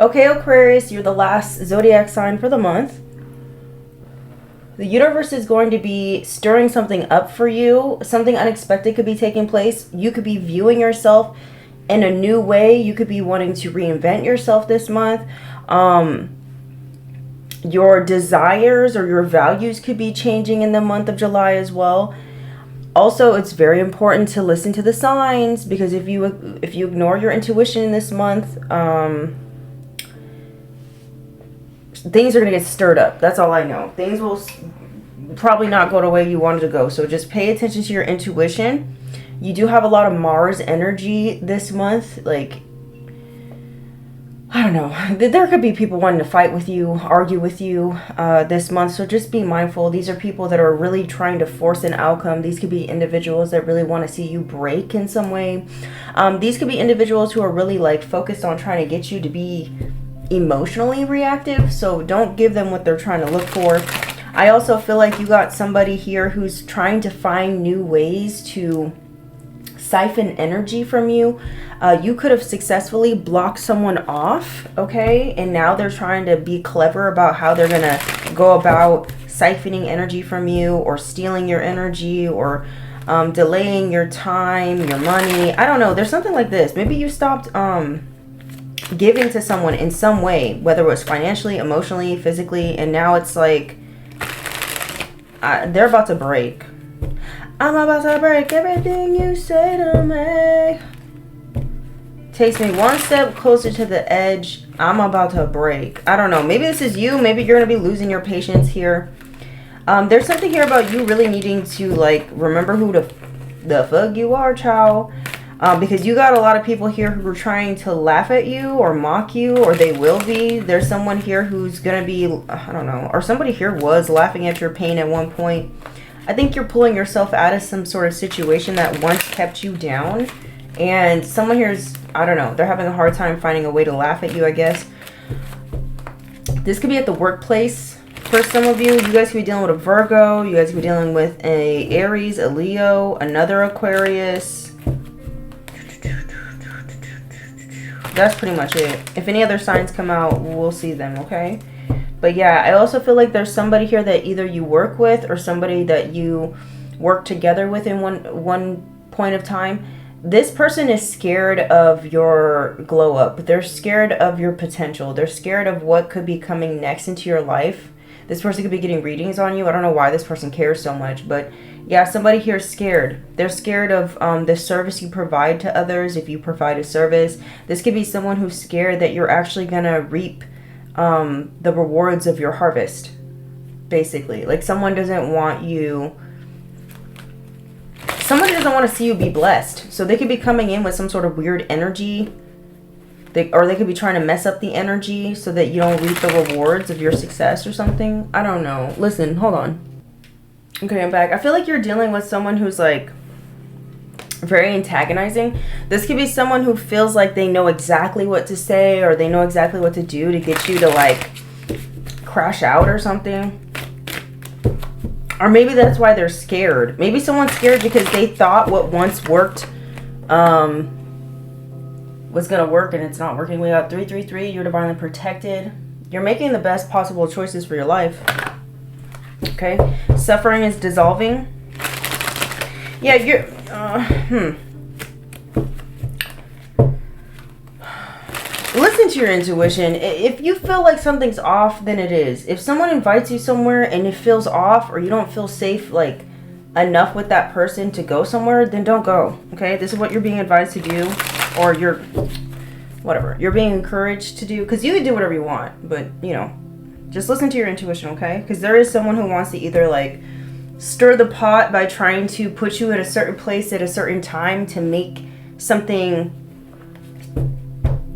Okay, Aquarius, you're the last zodiac sign for the month. The universe is going to be stirring something up for you. Something unexpected could be taking place. You could be viewing yourself in a new way. You could be wanting to reinvent yourself this month. Your desires or your values could be changing in the month of July as well. Also, it's very important to listen to the signs, because if you ignore your intuition in this month, things are going to get stirred up. That's all I know. Things will probably not go the way you wanted to go. So just pay attention to your intuition. You do have a lot of Mars energy this month. Like, I don't know. There could be people wanting to fight with you, argue with you this month. So just be mindful. These are people that are really trying to force an outcome. These could be individuals that really want to see you break in some way. These could be individuals who are really like focused on trying to get you to be emotionally reactive. So don't give them what they're trying to look for. I also feel like you got somebody here who's trying to find new ways to siphon energy from you. You could have successfully blocked someone off, okay? And now they're trying to be clever about how they're gonna go about siphoning energy from you, or stealing your energy, or delaying your time, your money. I don't know. There's something like this. Maybe you stopped giving to someone in some way, whether it was financially, emotionally, physically, and now it's like they're about to break. I'm about to break everything you say to me. Takes me one step closer to the edge. I'm about to break. I don't know. Maybe this is you. Maybe you're going to be losing your patience here. There's something here about you really needing to, like, remember who the fuck you are, child. Because you got a lot of people here who are trying to laugh at you or mock you, or they will be. There's someone here who's going to be, I don't know, or somebody here was laughing at your pain at one point. I think you're pulling yourself out of some sort of situation that once kept you down. And someone here's, I don't know, they're having a hard time finding a way to laugh at you, I guess. This could be at the workplace. For some of you, you guys could be dealing with a Virgo. You guys could be dealing with a Aries, a Leo, another Aquarius. That's pretty much it. If any other signs come out, we'll see them, okay? But yeah, I also feel like there's somebody here that either you work with or somebody that you work together with in one point of time. This person is scared of your glow up. They're scared of your potential. They're scared of what could be coming next into your life. This person could be getting readings on you. I don't know why this person cares so much, but yeah, somebody here is scared. They're scared of the service you provide to others. If you provide a service, this could be someone who's scared that you're actually gonna reap the rewards of your harvest, basically. Like someone doesn't want you, somebody doesn't want to see you be blessed. So they could be coming in with some sort of weird energy. Or they could be trying to mess up the energy so that you don't reap the rewards of your success or something. I don't know. Listen, hold on. Okay, I'm back. I feel like you're dealing with someone who's like very antagonizing. This could be someone who feels like they know exactly what to say, or they know exactly what to do to get you to like crash out or something. Or maybe that's why they're scared. Maybe someone's scared because they thought what once worked was gonna work, and it's not working. We got 333. You're divinely protected. You're making the best possible choices for your life. Okay, suffering is dissolving. Yeah, you're listen to your intuition. If you feel like something's off, then it is. If someone invites you somewhere and it feels off, or you don't feel safe like enough with that person to go somewhere, then don't go. Okay, this is what you're being advised to do, or you're being encouraged to do, because you can do whatever you want, but you know, just listen to your intuition, okay? Because there is someone who wants to either like stir the pot by trying to put you at a certain place at a certain time to make something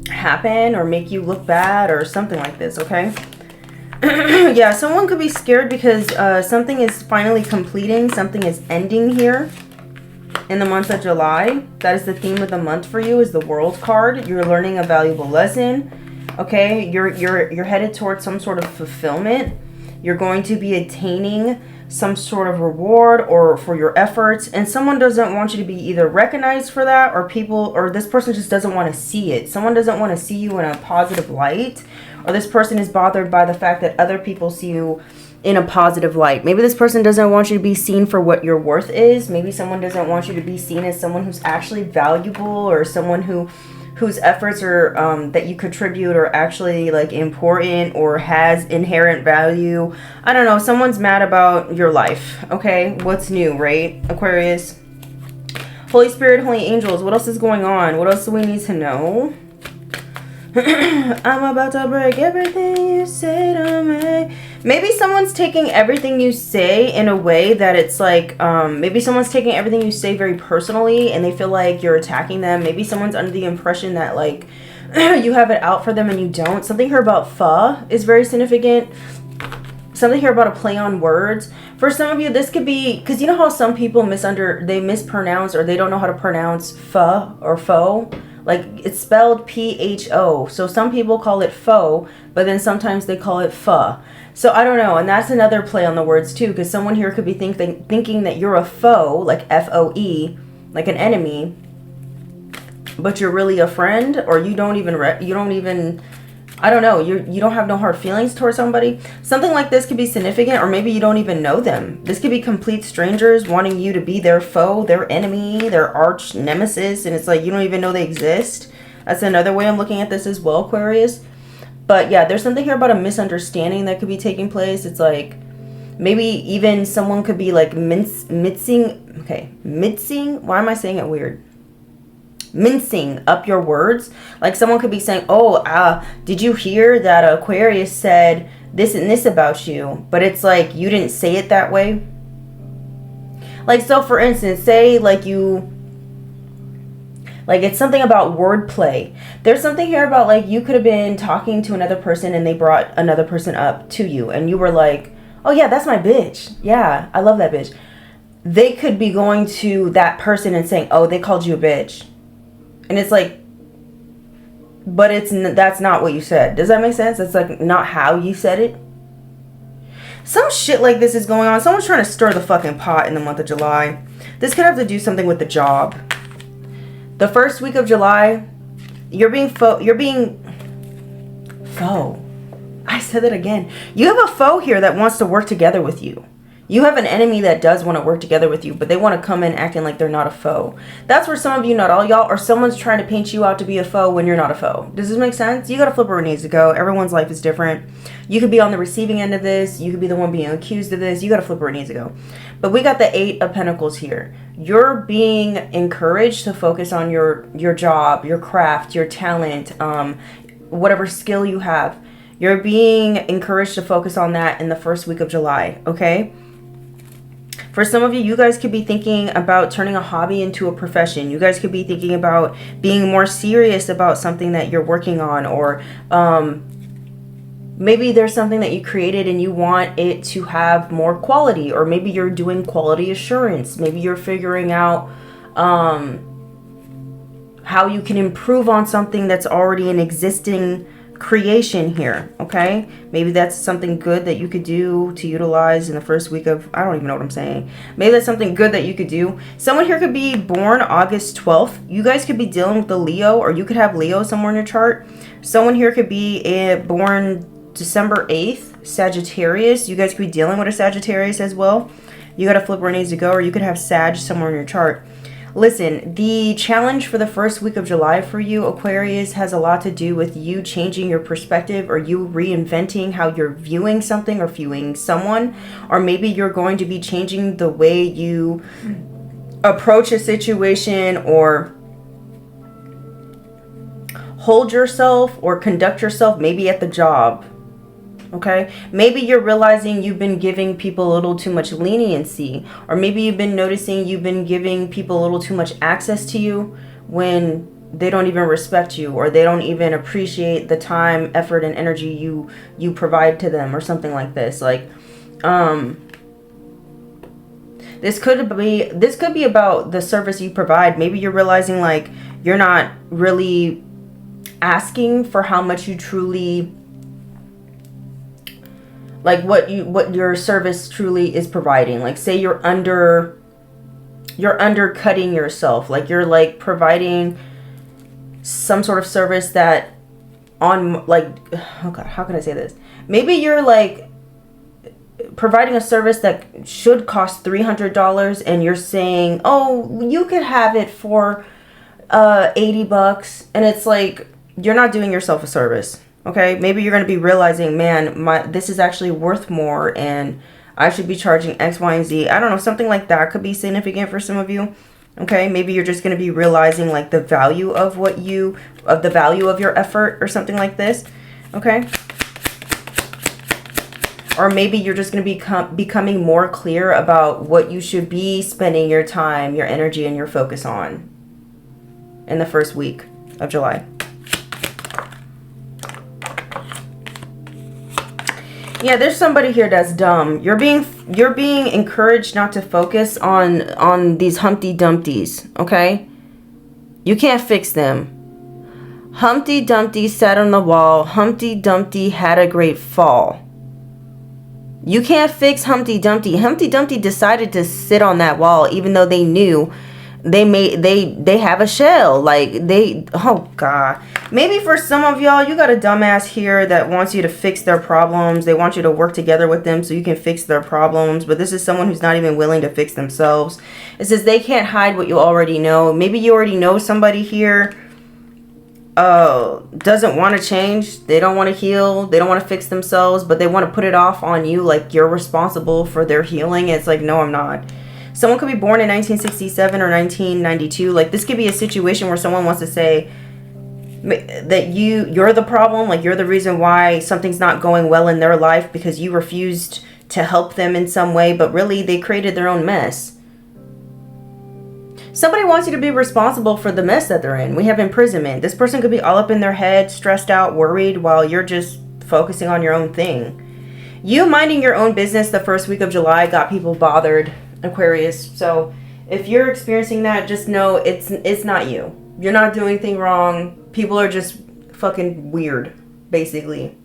happen or make you look bad or something like this, okay? Yeah, someone could be scared because something is finally completing, something is ending here in the month of July. That is the theme of the month for you, is the World card. You're learning a valuable lesson, okay? You're headed towards some sort of fulfillment. You're going to be attaining some sort of reward or for your efforts, and someone doesn't want you to be either recognized for that, or this person just doesn't want to see it. Someone doesn't want to see you in a positive light, or this person is bothered by the fact that other people see you in a positive light. Maybe this person doesn't want you to be seen for what your worth is. Maybe someone doesn't want you to be seen as someone who's actually valuable, or someone whose efforts are that you contribute are actually like important or has inherent value. I don't know. Someone's mad about your life. Okay, what's new, right, Aquarius? Holy Spirit, holy angels, what else is going on? What else do we need to know? I'm about to break everything you say to me. Maybe someone's taking everything you say in a way that it's like, maybe someone's taking everything you say very personally and they feel like you're attacking them. Maybe someone's under the impression that like you have it out for them and you don't. Something here about pho is very significant. Something here about a play on words. For some of you, this could be, because you know how some people they mispronounce, or they don't know how to pronounce pho or faux. Like, it's spelled P-H-O. So some people call it faux, but then sometimes they call it pho. So I don't know. And that's another play on the words too, because someone here could be thinking that you're a foe, like F-O-E, like an enemy, but you're really a friend, or you don't even, I don't know, you don't have no hard feelings towards somebody. Something like this could be significant, or maybe you don't even know them. This could be complete strangers wanting you to be their foe, their enemy, their arch nemesis, and it's like you don't even know they exist. That's another way I'm looking at this as well, Aquarius. But yeah, there's something here about a misunderstanding that could be taking place. It's like maybe even someone could be like mincing, why am I saying it weird? Mincing up your words. Like someone could be saying, did you hear that Aquarius said this and this about you? But it's like you didn't say it that way. Like, so for instance, say like it's something about wordplay. There's something here about like you could have been talking to another person and they brought another person up to you and you were like, oh yeah, that's my bitch. Yeah, I love that bitch. They could be going to that person and saying, oh, they called you a bitch. And it's like, but that's not what you said. Does that make sense? It's like not how you said it. Some shit like this is going on. Someone's trying to stir the fucking pot in the month of July. This could have to do something with the job. The first week of July, you're being foe. I said that again. You have a foe here that wants to work together with you. You have an enemy that does want to work together with you, but they want to come in acting like they're not a foe. That's where some of you, not all y'all, or someone's trying to paint you out to be a foe when you're not a foe. Does this make sense? You got to flip where it needs to go. Everyone's life is different. You could be on the receiving end of this. You could be the one being accused of this. You got to flip where it needs to go. But we got the 8 of Pentacles here. You're being encouraged to focus on your job, your craft, your talent, whatever skill you have. You're being encouraged to focus on that in the first week of July, okay? For some of you, you guys could be thinking about turning a hobby into a profession. You guys could be thinking about being more serious about something that you're working on, or maybe there's something that you created and you want it to have more quality, or maybe you're doing quality assurance. Maybe you're figuring out how you can improve on something that's already an existing creation here, okay? Maybe that's something good that you could do to utilize in the first week of, I don't even know what I'm saying. Maybe that's something good that you could do. Someone here could be born August 12th. You guys could be dealing with the Leo, or you could have Leo somewhere in your chart. Someone here could be born December 8th, Sagittarius. You guys could be dealing with a Sagittarius as well. You got to flip where it needs to go, or you could have Sag somewhere in your chart. Listen, the challenge for the first week of July for you, Aquarius, has a lot to do with you changing your perspective, or you reinventing how you're viewing something or viewing someone. Or maybe you're going to be changing the way you approach a situation, or hold yourself or conduct yourself, maybe at the job. Okay, maybe you're realizing you've been giving people a little too much leniency, or maybe you've been noticing you've been giving people a little too much access to you when they don't even respect you, or they don't even appreciate the time, effort, and energy you provide to them, or something like this. Like, this could be about the service you provide. Maybe you're realizing like you're not really asking for how much you truly Like what your service truly is providing. Like say you're undercutting yourself. Like you're like providing some sort of service that on like, oh God, how can I say this? Maybe you're like providing a service that should cost $300 and you're saying, oh, you could have it for $80, and it's like you're not doing yourself a service. Okay, maybe you're going to be realizing, man, this is actually worth more and I should be charging X, Y, and Z. I don't know, something like that could be significant for some of you. Okay, maybe you're just going to be realizing like the value of the value of your effort or something like this. Okay, or maybe you're just going to be becoming more clear about what you should be spending your time, your energy, and your focus on in the first week of July. Yeah, there's somebody here that's dumb. You're being encouraged not to focus on these Humpty Dumptys, okay? You can't fix them. Humpty Dumpty sat on the wall. Humpty Dumpty had a great fall. You can't fix Humpty Dumpty. Humpty Dumpty decided to sit on that wall even though they knew they have a shell. Like oh God. Maybe for some of y'all, you got a dumbass here that wants you to fix their problems. They want you to work together with them so you can fix their problems. But this is someone who's not even willing to fix themselves. It says they can't hide what you already know. Maybe you already know somebody here doesn't want to change. They don't want to heal. They don't want to fix themselves, but they want to put it off on you like you're responsible for their healing. It's like, no, I'm not. Someone could be born in 1967 or 1992. Like this could be a situation where someone wants to say that you're the problem, like you're the reason why something's not going well in their life because you refused to help them in some way, but really they created their own mess. Somebody wants you to be responsible for the mess that they're in. We have imprisonment. This person could be all up in their head, stressed out, worried, while you're just focusing on your own thing. You minding your own business the first week of July got people bothered, Aquarius. So if you're experiencing that, just know it's not you. You're not doing anything wrong. People are just fucking weird, basically.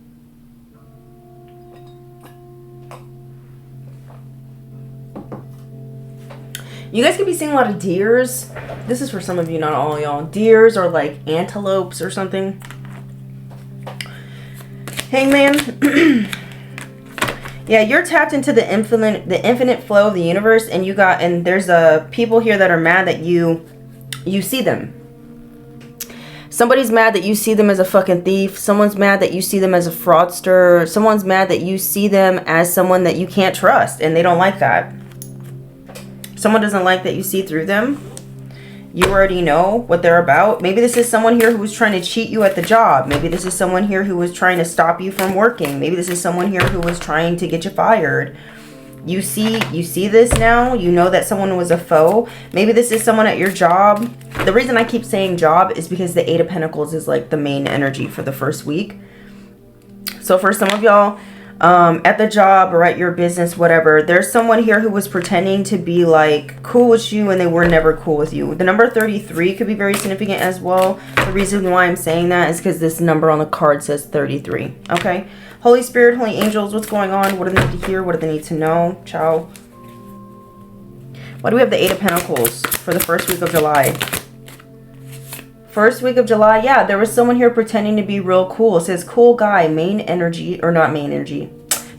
You guys could be seeing a lot of deers. This is for some of you, not all y'all. Deers or like antelopes or something. Hangman. Yeah, you're tapped into the infinite flow of the universe, and there's people here that are mad that you see them. Somebody's mad that you see them as a fucking thief. Someone's mad that you see them as a fraudster. Someone's mad that you see them as someone that you can't trust, and they don't like that. Someone doesn't like that you see through them. You already know what they're about. Maybe this is someone here who was trying to cheat you at the job. Maybe this is someone here who was trying to stop you from working. Maybe this is someone here who was trying to get you fired. You see this now. You know that someone was a foe. Maybe this is someone at your job. The reason I keep saying job is because the Eight of Pentacles is like the main energy for the first week. So for some of y'all, at the job or at your business, whatever, there's someone here who was pretending to be like cool with you and they were never cool with you. The number 33 could be very significant as well. The reason why I'm saying that is because this number on the card says 33. Okay. Holy Spirit, Holy Angels, what's going on? What do they need to hear? What do they need to know? Ciao. Why do we have the Eight of Pentacles for the first week of July? First week of July, yeah, there was someone here pretending to be real cool. It says cool guy, main energy, or not main energy.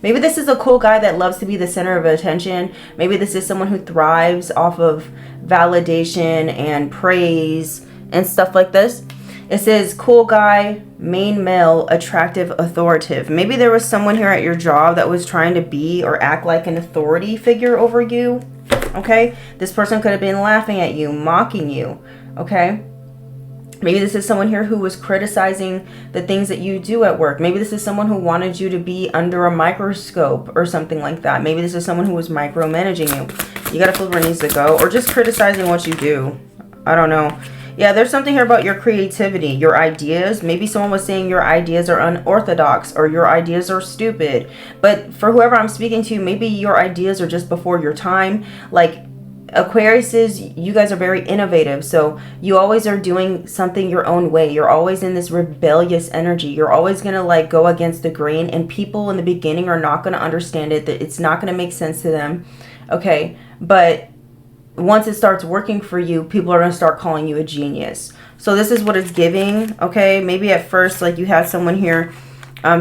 Maybe this is a cool guy that loves to be the center of attention. Maybe this is someone who thrives off of validation and praise and stuff like this. It says cool guy, main male, attractive, authoritative. Maybe there was someone here at your job that was trying to be or act like an authority figure over you. Okay? This person could have been laughing at you, mocking you. Okay? Maybe this is someone here who was criticizing the things that you do at work. Maybe this is someone who wanted you to be under a microscope or something like that. Maybe this is someone who was micromanaging you. You gotta feel where it needs to go. Or just criticizing what you do. I don't know. Yeah, there's something here about your creativity, your ideas. Maybe someone was saying your ideas are unorthodox or your ideas are stupid. But for whoever I'm speaking to, maybe your ideas are just before your time. Like, Aquariuses, you guys are very innovative, so you always are doing something your own way. You're always in this rebellious energy. You're always going to like go against the grain, and people in the beginning are not going to understand it, that it's not going to make sense to them. Okay, but once it starts working for you, people are going to start calling you a genius. So this is what it's giving. Okay, maybe at first like you have someone here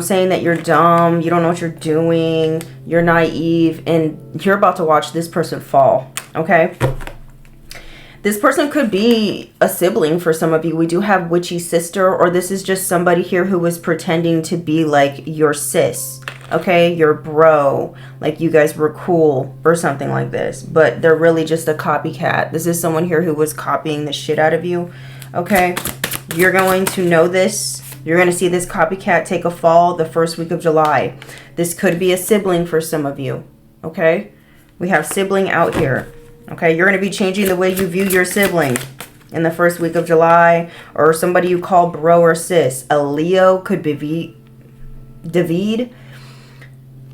saying that you're dumb, you don't know what you're doing, you're naive, and you're about to watch this person fall. Okay, this person could be a sibling for some of you. We do have witchy sister, or this is just somebody here who was pretending to be like your sis, okay, your bro, like you guys were cool or something like this, but they're really just a copycat. This is someone here who was copying the shit out of you. Okay, you're going to know this. You're going to see this copycat take a fall the first week of July. This could be a sibling for some of you. Okay, we have sibling out here. Okay, you're going to be changing the way you view your sibling in the first week of July, or somebody you call bro or sis. A Leo could be David.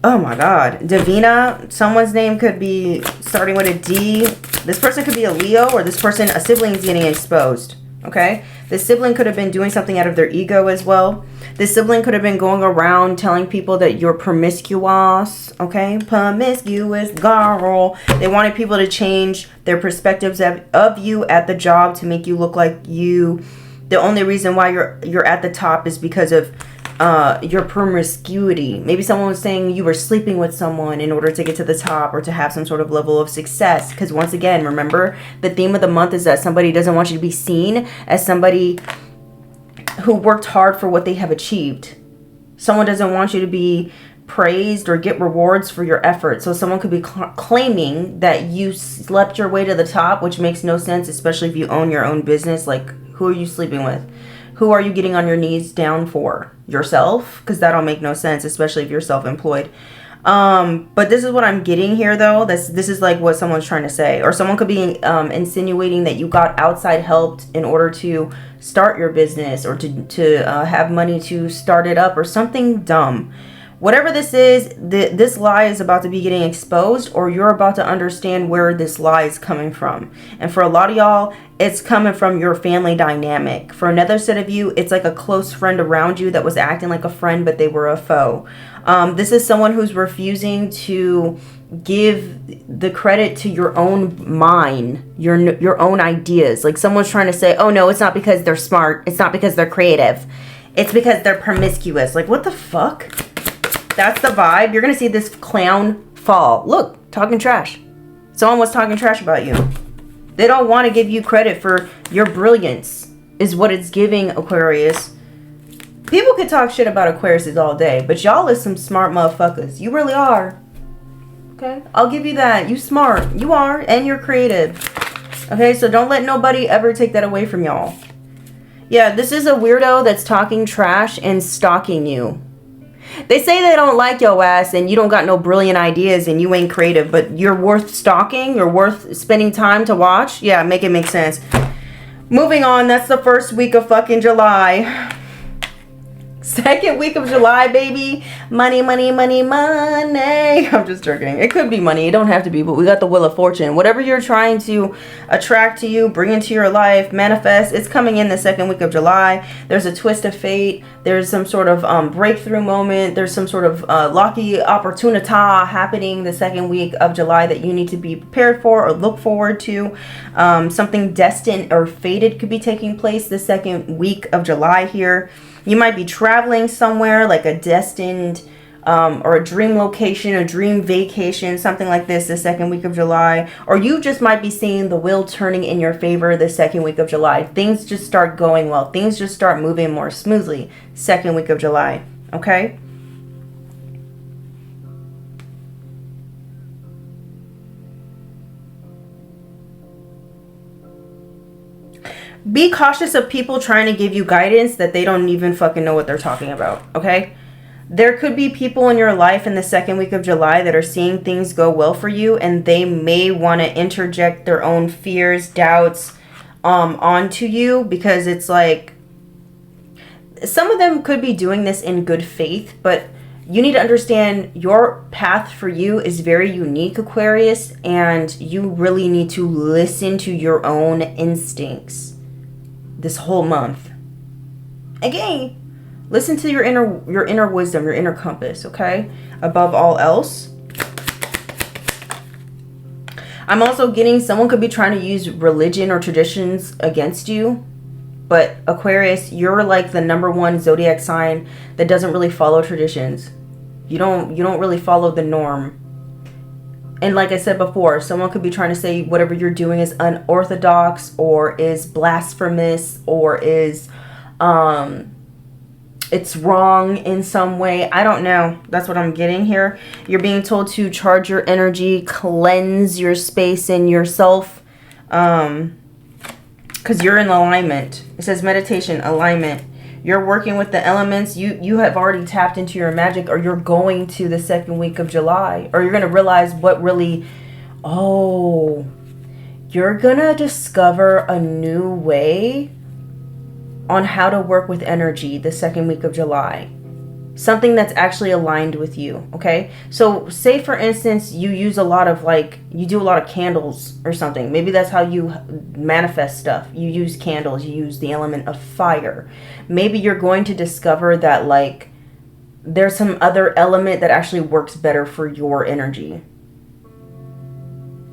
Oh my God. Davina. Someone's name could be starting with a D. This person could be a Leo, or this person, a sibling, is getting exposed. Okay, this sibling could have been doing something out of their ego as well. This sibling could have been going around telling people that you're promiscuous. Okay, promiscuous girl. They wanted people to change their perspectives of you at the job to make you look like you. The only reason why you're at the top is because of your promiscuity. Maybe someone was saying you were sleeping with someone in order to get to the top or to have some sort of level of success. Because once again, remember, the theme of the month is that somebody doesn't want you to be seen as somebody who worked hard for what they have achieved. Someone doesn't want you to be praised or get rewards for your effort. So someone could be claiming that you slept your way to the top, which makes no sense, especially if you own your own business. Like, who are you sleeping with? Who are you getting on your knees down for? Yourself? Because that'll make no sense, especially if you're self-employed. But this is what I'm getting here, though. This is like what someone's trying to say. Or someone could be insinuating that you got outside help in order to start your business, or to have money to start it up, or something dumb. Whatever this is, this lie is about to be getting exposed, or you're about to understand where this lie is coming from. And for a lot of y'all, it's coming from your family dynamic. For another set of you, it's like a close friend around you that was acting like a friend, but they were a foe. This is someone who's refusing to give the credit to your own mind, your own ideas. Like someone's trying to say, oh no, it's not because they're smart. It's not because they're creative. It's because they're promiscuous. Like, what the fuck? That's the vibe. You're going to see this clown fall. Look, talking trash. Someone was talking trash about you. They don't want to give you credit for your brilliance, is what it's giving, Aquarius. People could talk shit about Aquariuses all day, but y'all is some smart motherfuckers. You really are. Okay? I'll give you that. You smart. You are, and you're creative. Okay? So don't let nobody ever take that away from y'all. Yeah, this is a weirdo that's talking trash and stalking you. They say they don't like your ass and you don't got no brilliant ideas and you ain't creative, but you're worth stalking, you're worth spending time to watch. Yeah, make it make sense. Moving on, that's the first week of fucking July. Second week of July, baby. Money, money, money, money. I'm just joking. It could be money. It don't have to be, but we got the Wheel of Fortune. Whatever you're trying to attract to you, bring into your life, manifest, it's coming in the second week of July. There's a twist of fate. There's some sort of breakthrough moment. There's some sort of lucky opportunity happening the second week of July that you need to be prepared for or look forward to. Something destined or fated could be taking place the second week of July here. You might be traveling somewhere, like a destined or a dream location, a dream vacation, something like this the second week of July. Or you just might be seeing the wheel turning in your favor the second week of July. Things just start going well. Things just start moving more smoothly second week of July. Okay? Be cautious of people trying to give you guidance that they don't even fucking know what they're talking about, okay? There could be people in your life in the second week of July that are seeing things go well for you, and they may want to interject their own fears, doubts onto you, because it's like some of them could be doing this in good faith, but You need to understand your path for you is very unique, Aquarius, and you really need to listen to your own instincts this whole month. Again, listen to your inner wisdom, your inner compass, okay? Above all else. I'm also getting someone could be trying to use religion or traditions against you. But Aquarius, you're like the #1 zodiac sign that doesn't really follow traditions. You don't really follow the norm. And like I said before, someone could be trying to say whatever you're doing is unorthodox or is blasphemous or is it's wrong in some way. I don't know. That's what I'm getting here. You're being told to charge your energy, cleanse your space and yourself. Because you're in alignment. It says meditation, alignment. You're working with the elements. You have already tapped into your magic, or you're going to the second week of July. Or you're going to realize what really... Oh, you're going to discover a new way on how to work with energy the second week of July. Something that's actually aligned with you, okay? So say for instance, you use a lot of you do a lot of candles or something. Maybe that's how you manifest stuff. You use candles, you use the element of fire. Maybe you're going to discover that there's some other element that actually works better for your energy.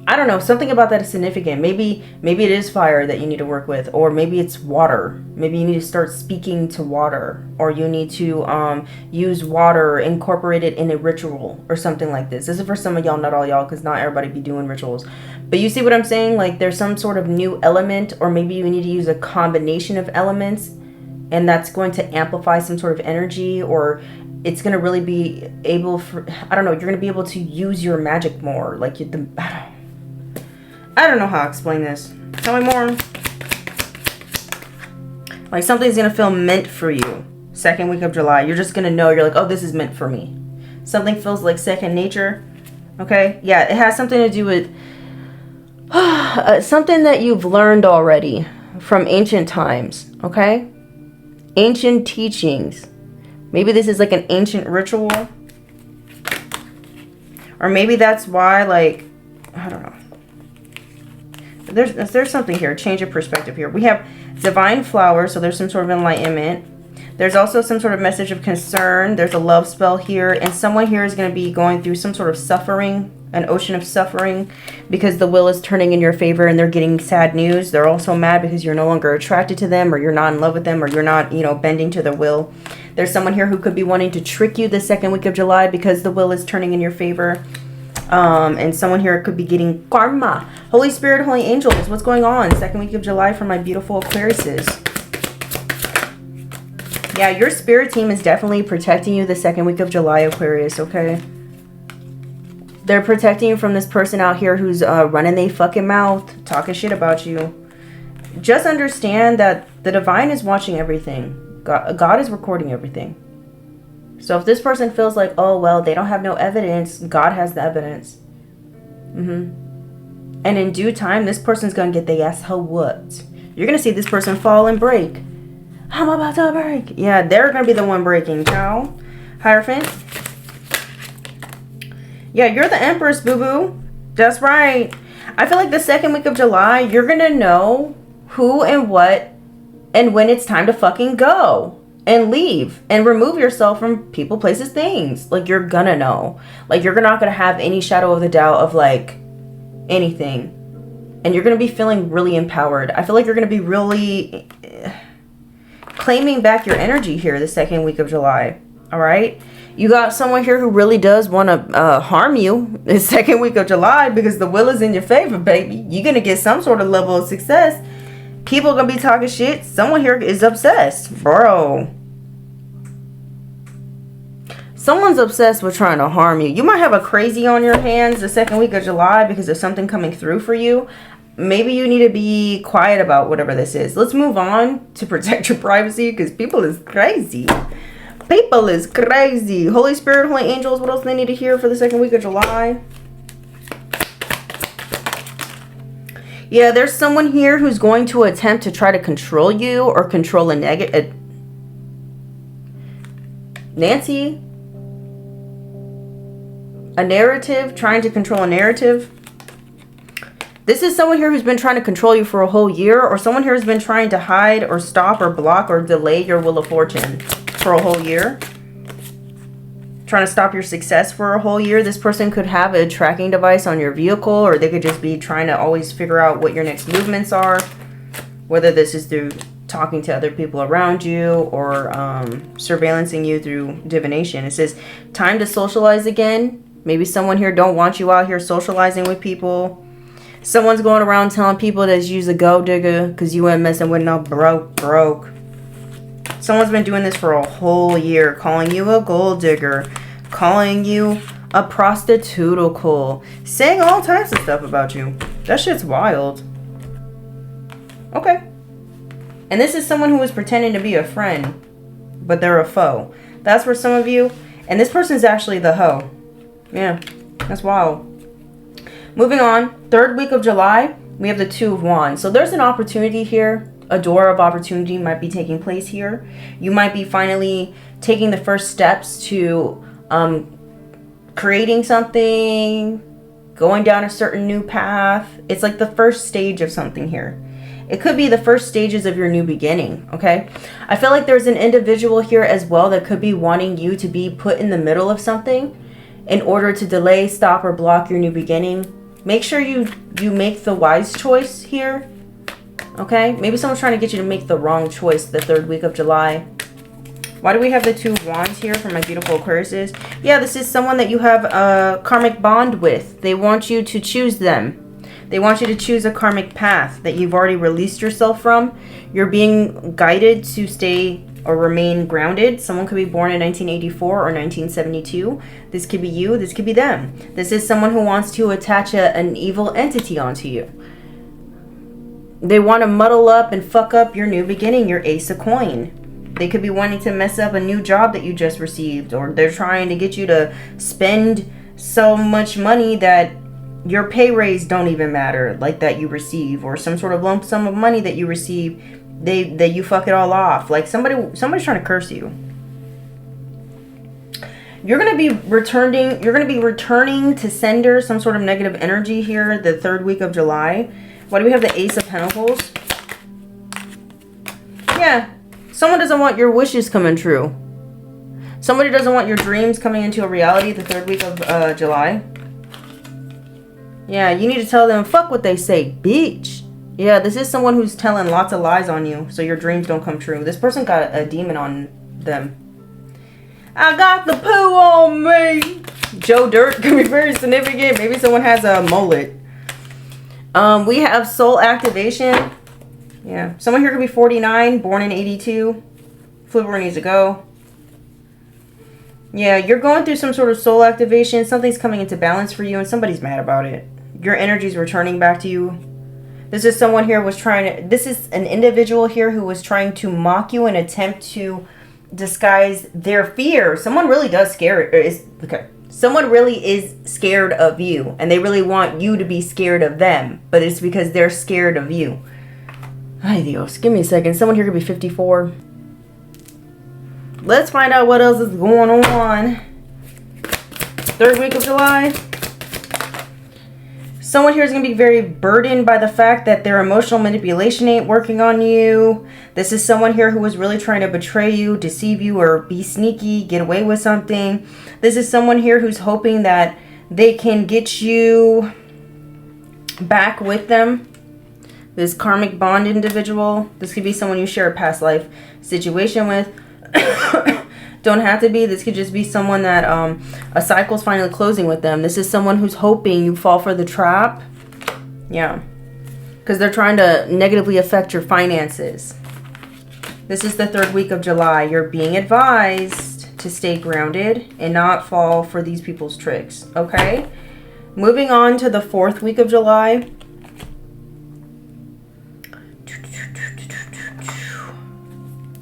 I don't know, something about that is significant. Maybe it is fire that you need to work with, or maybe it's water. Maybe you need to start speaking to water, or you need to use water, incorporate it in a ritual or something like this. This is for some of y'all, not all y'all, because not everybody be doing rituals. But you see what I'm saying? There's some sort of new element, or maybe you need to use a combination of elements, and that's going to amplify some sort of energy, or it's going to really be able I don't know, you're going to be able to use your magic more. I don't know how to explain this. Tell me more. Something's going to feel meant for you. Second week of July. You're just going to know. You're like, oh, this is meant for me. Something feels like second nature. Okay? Yeah, it has something to do with something that you've learned already from ancient times. Okay? Ancient teachings. Maybe this is an ancient ritual. Or maybe that's why, I don't know. There's something here. Change of perspective here. We have divine flower, so there's some sort of enlightenment. There's also some sort of message of concern. There's a love spell here, and someone here is going to be going through some sort of suffering, an ocean of suffering, because the wheel is turning in your favor and they're getting sad news. They're also mad because you're no longer attracted to them, or you're not in love with them, or you're not, bending to the will. There's someone here who could be wanting to trick you the second week of July because the wheel is turning in your favor. And someone here could be getting karma. Holy Spirit, Holy Angels, what's going on? Second week of July for my beautiful Aquariuses. Yeah, your spirit team is definitely protecting you the second week of July, Aquarius, okay? They're protecting you from this person out here who's running their fucking mouth, talking shit about you. Just understand that the divine is watching everything. God is recording everything. So if this person feels like, oh, well, they don't have no evidence, God has the evidence. And in due time, this person's going to get their ass whooped. You're going to see this person fall and break. I'm about to break. Yeah, they're going to be the one breaking, child. Hierophant. Yeah, you're the Empress, boo-boo. That's right. I feel like the second week of July, you're going to know who and what and when it's time to fucking go. And leave and remove yourself from people, places, things. You're gonna know. You're not gonna have any shadow of the doubt of anything. And you're gonna be feeling really empowered. I feel like you're gonna be really claiming back your energy here the second week of July. All right? You got someone here who really does want to harm you the second week of July because the will is in your favor, baby. You're gonna get some sort of level of success. People gonna be talking shit. Someone here is obsessed, bro. Someone's obsessed with trying to harm you. You might have a crazy on your hands the second week of July because of something coming through for you. Maybe you need to be quiet about whatever this is. Let's move on to protect your privacy because people is crazy. People is crazy. Holy Spirit, Holy Angels, what else do they need to hear for the second week of July? Yeah, there's someone here who's going to attempt to try to control you or control a negative. Nancy, a narrative, trying to control a narrative. This is someone here who's been trying to control you for a whole year, or someone here has been trying to hide or stop or block or delay your wheel of fortune for a whole year. Trying to stop your success for a whole year. This person could have a tracking device on your vehicle, or they could just be trying to always figure out what your next movements are. Whether this is through talking to other people around you or surveillancing you through divination. It says, time to socialize again. Maybe someone here don't want you out here socializing with people. Someone's going around telling people that you's a gold digger because you ain't messing with no broke. Someone's been doing this for a whole year, calling you a gold digger, calling you a prostitutical, saying all types of stuff about you. That shit's wild. Okay. And this is someone who is pretending to be a friend, but they're a foe. That's for some of you. And this person's actually the hoe. Yeah, that's wild. Moving on, 3rd week of July, we have the 2 of Wands. So there's an opportunity here. A door of opportunity might be taking place here. You might be finally taking the first steps to creating something, going down a certain new path. It's like the first stage of something here. It could be the first stages of your new beginning, okay? I feel like there's an individual here as well that could be wanting you to be put in the middle of something in order to delay, stop, or block your new beginning. Make sure you make the wise choice here, okay? Maybe someone's trying to get you to make the wrong choice the 3rd week of July. Why do we have the 2 of Wands here for my beautiful Aquariuses? Yeah, this is someone that you have a karmic bond with. They want you to choose them. They want you to choose a karmic path that you've already released yourself from. You're being guided to stay or remain grounded. Someone could be born in 1984 or 1972. This could be you. This could be them. This is someone who wants to attach an evil entity onto you. They want to muddle up and fuck up your new beginning, your Ace of Coin. They could be wanting to mess up a new job that you just received, or they're trying to get you to spend so much money that your pay raise don't even matter, like that you receive, or some sort of lump sum of money that you receive, that you fuck it all off. Like somebody's trying to curse you. You're gonna be returning to sender some sort of negative energy here the 3rd week of July. Why do we have the Ace of Pentacles? Yeah, someone doesn't want your wishes coming true. Somebody doesn't want your dreams coming into a reality the 3rd week of July. Yeah, you need to tell them, fuck what they say, bitch. Yeah, this is someone who's telling lots of lies on you so your dreams don't come true. This person got a demon on them. I got the poo on me. Joe Dirt can be very significant. Maybe someone has a mullet. We have soul activation. Yeah, someone here could be 49, born in 82. Flip where it needs to go. Yeah, you're going through some sort of soul activation. Something's coming into balance for you and somebody's mad about it. Your energy's returning back to you. This is someone here was trying to... This is an individual here who was trying to mock you and attempt to disguise their fear. Someone really does scare... Someone really is scared of you. And they really want you to be scared of them. But it's because they're scared of you. Ay Dios. Give me a second. Someone here could be 54. Let's find out what else is going on. 3rd week of July. Someone here is going to be very burdened by the fact that their emotional manipulation ain't working on you. This is someone here who was really trying to betray you, deceive you, or be sneaky, get away with something. This is someone here who's hoping that they can get you back with them. This karmic bond individual. This could be someone you share a past life situation with. Don't have to be. This could just be someone that a cycle's finally closing with them. This is someone who's hoping you fall for the trap. Yeah. Because they're trying to negatively affect your finances. This is the 3rd week of July. You're being advised to stay grounded and not fall for these people's tricks. Okay? Moving on to the 4th week of July.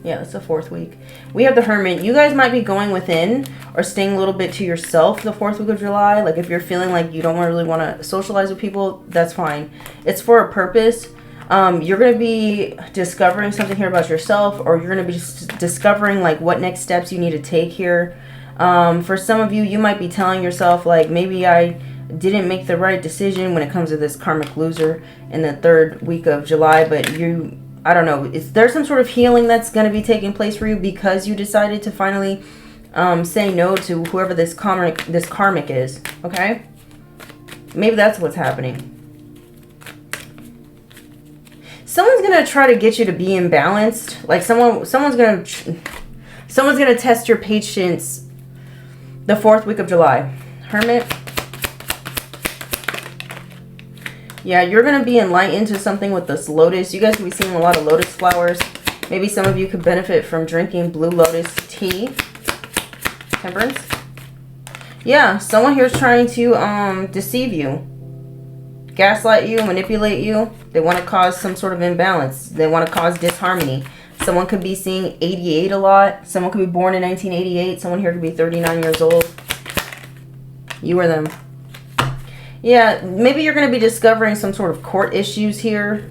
Yeah, it's the 4th week. We have the Hermit. You guys might be going within or staying a little bit to yourself the 4th week of July. Like if you're feeling like you don't really want to socialize with people, that's fine. It's for a purpose. You're going to be discovering something here about yourself, or you're going to be just discovering like what next steps you need to take here. For some of you, you might be telling yourself, like, maybe I didn't make the right decision when it comes to this karmic loser in the 3rd week of July, but I don't know, there's some sort of healing that's going to be taking place for you because you decided to finally say no to whoever this karmic is, okay? Maybe that's what's happening. Someone's going to try to get you to be imbalanced. Like someone's going to test your patience the 4th week of July. Hermit. Yeah, you're going to be enlightened to something with this lotus. You guys will be seeing a lot of lotus flowers. Maybe some of you could benefit from drinking blue lotus tea. Temperance. Yeah, someone here is trying to deceive you. Gaslight you, manipulate you. They want to cause some sort of imbalance. They want to cause disharmony. Someone could be seeing 88 a lot. Someone could be born in 1988. Someone here could be 39 years old. You or them. Yeah, maybe you're going to be discovering some sort of court issues here.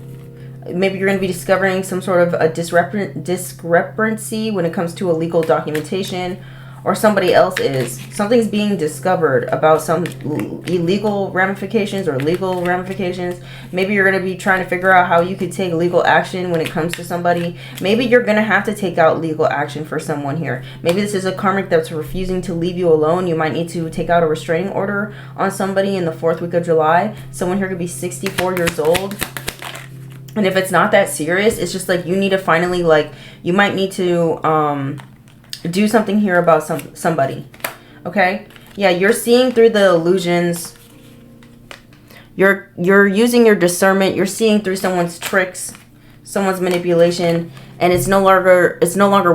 Maybe you're going to be discovering some sort of a discrepancy when it comes to illegal documentation. Or somebody else is. Something's being discovered about some illegal ramifications or legal ramifications. Maybe you're going to be trying to figure out how you could take legal action when it comes to somebody. Maybe you're going to have to take out legal action for someone here. Maybe this is a karmic that's refusing to leave you alone. You might need to take out a restraining order on somebody in the 4th week of July. Someone here could be 64 years old. And if it's not that serious, it's just like you need to finally, like, you might need to do something here about somebody. Okay? Yeah, you're seeing through the illusions. You're using your discernment. You're seeing through someone's tricks, someone's manipulation, and it's no longer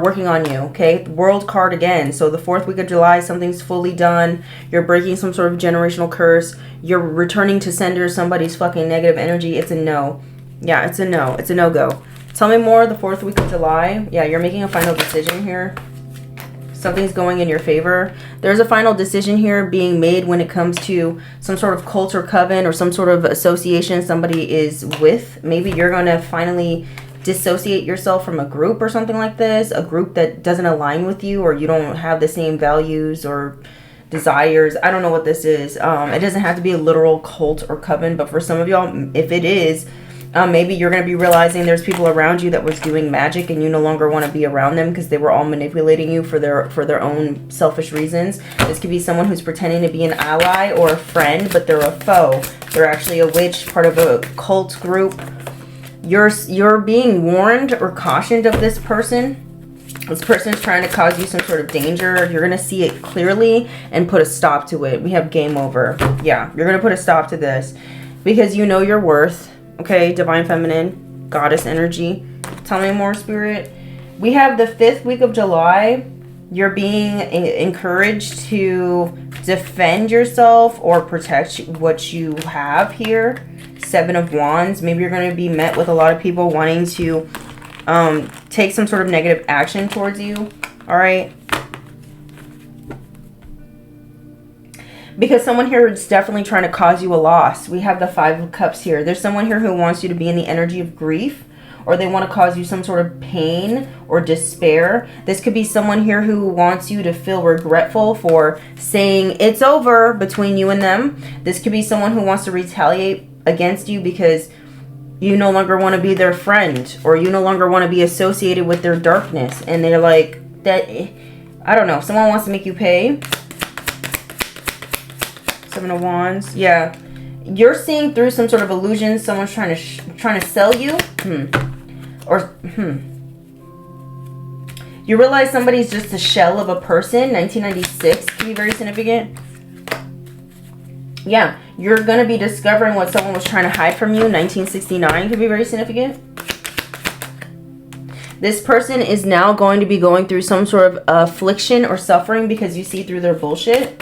working on you. Okay? World card again. So the 4th week of July, something's fully done. You're breaking some sort of generational curse. You're returning to sender somebody's fucking negative energy. It's a no. Yeah, it's a no. It's a no-go. Tell me more. The 4th week of July. Yeah, you're making a final decision here. Something's going in your favor. There's a final decision here being made when it comes to some sort of cult or coven or some sort of association somebody is with. Maybe you're going to finally dissociate yourself from a group or something like this. A group that doesn't align with you, or you don't have the same values or desires. I don't know what this is. It doesn't have to be a literal cult or coven, but for some of y'all, if it is, maybe you're going to be realizing there's people around you that was doing magic and you no longer want to be around them because they were all manipulating you for their own selfish reasons. This could be someone who's pretending to be an ally or a friend, but they're a foe. They're actually a witch, part of a cult group. You're being warned or cautioned of this person. This person's trying to cause you some sort of danger. You're going to see it clearly and put a stop to it. We have game over. Yeah, you're going to put a stop to this because you know your worth. Okay, divine feminine, goddess energy. Tell me more, spirit. We have the 5th week of July. You're being encouraged to defend yourself or protect what you have here. 7 of Wands. Maybe you're going to be met with a lot of people wanting to take some sort of negative action towards you. All right. Because someone here is definitely trying to cause you a loss. We have the 5 of Cups here. There's someone here who wants you to be in the energy of grief, or they want to cause you some sort of pain or despair. This could be someone here who wants you to feel regretful for saying it's over between you and them. This could be someone who wants to retaliate against you because you no longer want to be their friend, or you no longer want to be associated with their darkness. And they're like, that, I don't know, someone wants to make you pay. 7 of Wands. Yeah, you're seeing through some sort of illusion. Someone's trying to sell you. You realize somebody's just a shell of a person. 1996 can be very significant. Yeah, you're going to be discovering what someone was trying to hide from you. 1969 could be very significant. This person is now going to be going through some sort of affliction or suffering because you see through their bullshit.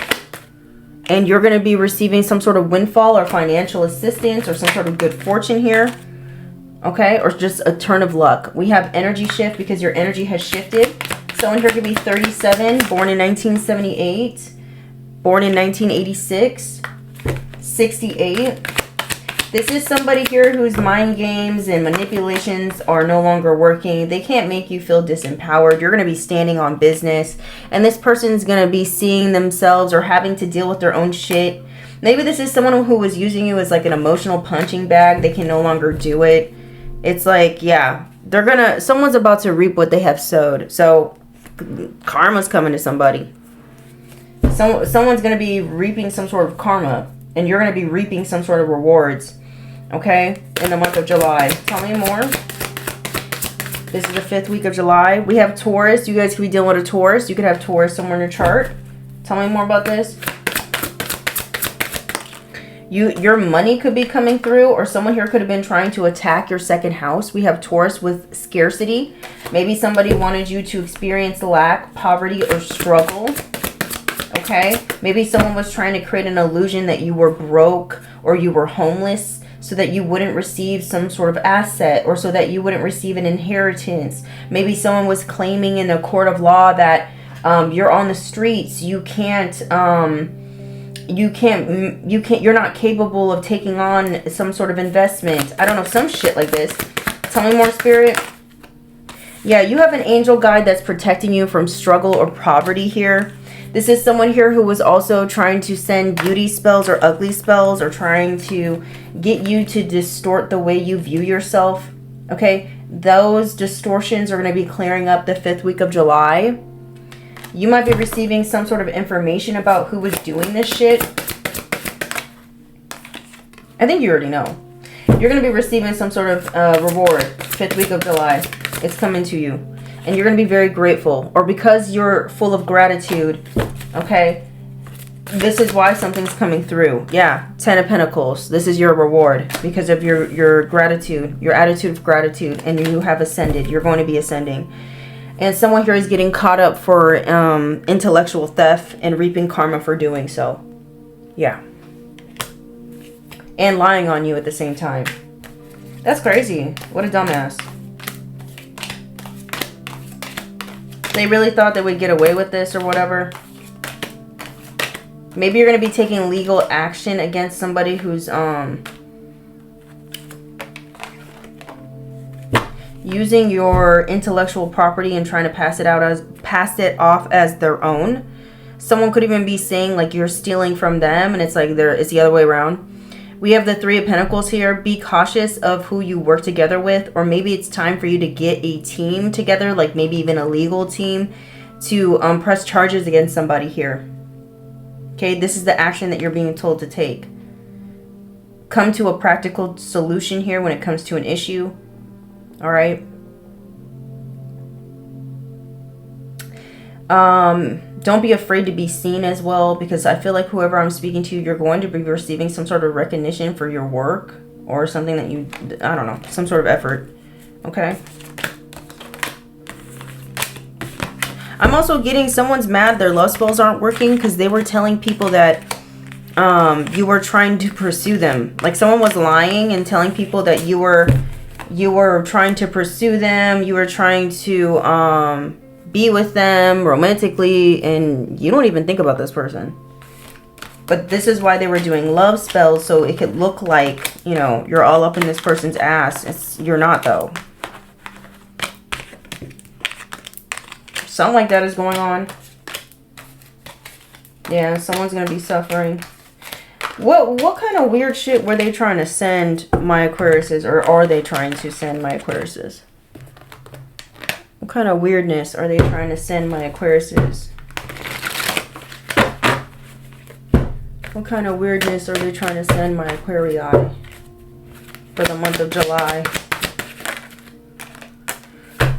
And you're going to be receiving some sort of windfall or financial assistance or some sort of good fortune here. Okay? Or just a turn of luck. We have energy shift because your energy has shifted. Someone here could be 37, born in 1978, born in 1986, 68. This is somebody here whose mind games and manipulations are no longer working. They can't make you feel disempowered. You're going to be standing on business. And this person's going to be seeing themselves or having to deal with their own shit. Maybe this is someone who was using you as like an emotional punching bag. They can no longer do it. It's like, yeah, someone's about to reap what they have sowed. So karma's coming to somebody. Someone's going to be reaping some sort of karma. And you're going to be reaping some sort of rewards. Okay, in the month of July. Tell me more. This is the 5th week of July. We have Taurus. You guys could be dealing with a Taurus. You could have Taurus somewhere in your chart. Tell me more about this. Your money could be coming through, or someone here could have been trying to attack your second house. We have Taurus with scarcity. Maybe somebody wanted you to experience lack, poverty, or struggle. Okay, maybe someone was trying to create an illusion that you were broke or you were homeless, so that you wouldn't receive some sort of asset, or so that you wouldn't receive an inheritance. Maybe someone was claiming in a court of law that you're on the streets, you're not capable of taking on some sort of investment. I don't know, some shit like this. Tell me more, Spirit. Yeah, you have an angel guide that's protecting you from struggle or poverty here. This is someone here who was also trying to send beauty spells or ugly spells, or trying to get you to distort the way you view yourself. Okay, those distortions are going to be clearing up the 5th week of July. You might be receiving some sort of information about who was doing this shit. I think you already know. You're going to be receiving some sort of reward 5th week of July. It's coming to you. And you're going to be very grateful. Or because you're full of gratitude. Okay. This is why something's coming through. Yeah. 10 of Pentacles. This is your reward. Because of your gratitude. Your attitude of gratitude. And you have ascended. You're going to be ascending. And someone here is getting caught up for intellectual theft. And reaping karma for doing so. Yeah. And lying on you at the same time. That's crazy. What a dumbass. They really thought they would get away with this or whatever. Maybe you're going to be taking legal action against somebody who's using your intellectual property and trying to pass it off as their own. Someone could even be saying like you're stealing from them, and it's like it's the other way around. We have the 3 of Pentacles here. Be cautious of who you work together with, or maybe it's time for you to get a team together, like maybe even a legal team, to press charges against somebody here. Okay, this is the action that you're being told to take. Come to a practical solution here when it comes to an issue. All right. Don't be afraid to be seen as well, because I feel like whoever I'm speaking to, you're going to be receiving some sort of recognition for your work or something that you, I don't know, some sort of effort. Okay. I'm also getting someone's mad their love spells aren't working because they were telling people that you were trying to pursue them. Like someone was lying and telling people that you were trying to pursue them. You were trying to be with them romantically, and you don't even think about this person. But this is why they were doing love spells, so it could look like, you know, you're all up in this person's ass. You're not, though. Something like that is going on. Yeah, someone's gonna be suffering. What kind of weird shit were they trying to send my Aquariuses, or are they trying to send my Aquariuses? What kind of weirdness are they trying to send my Aquariuses? What kind of weirdness are they trying to send my Aquarii for the month of July?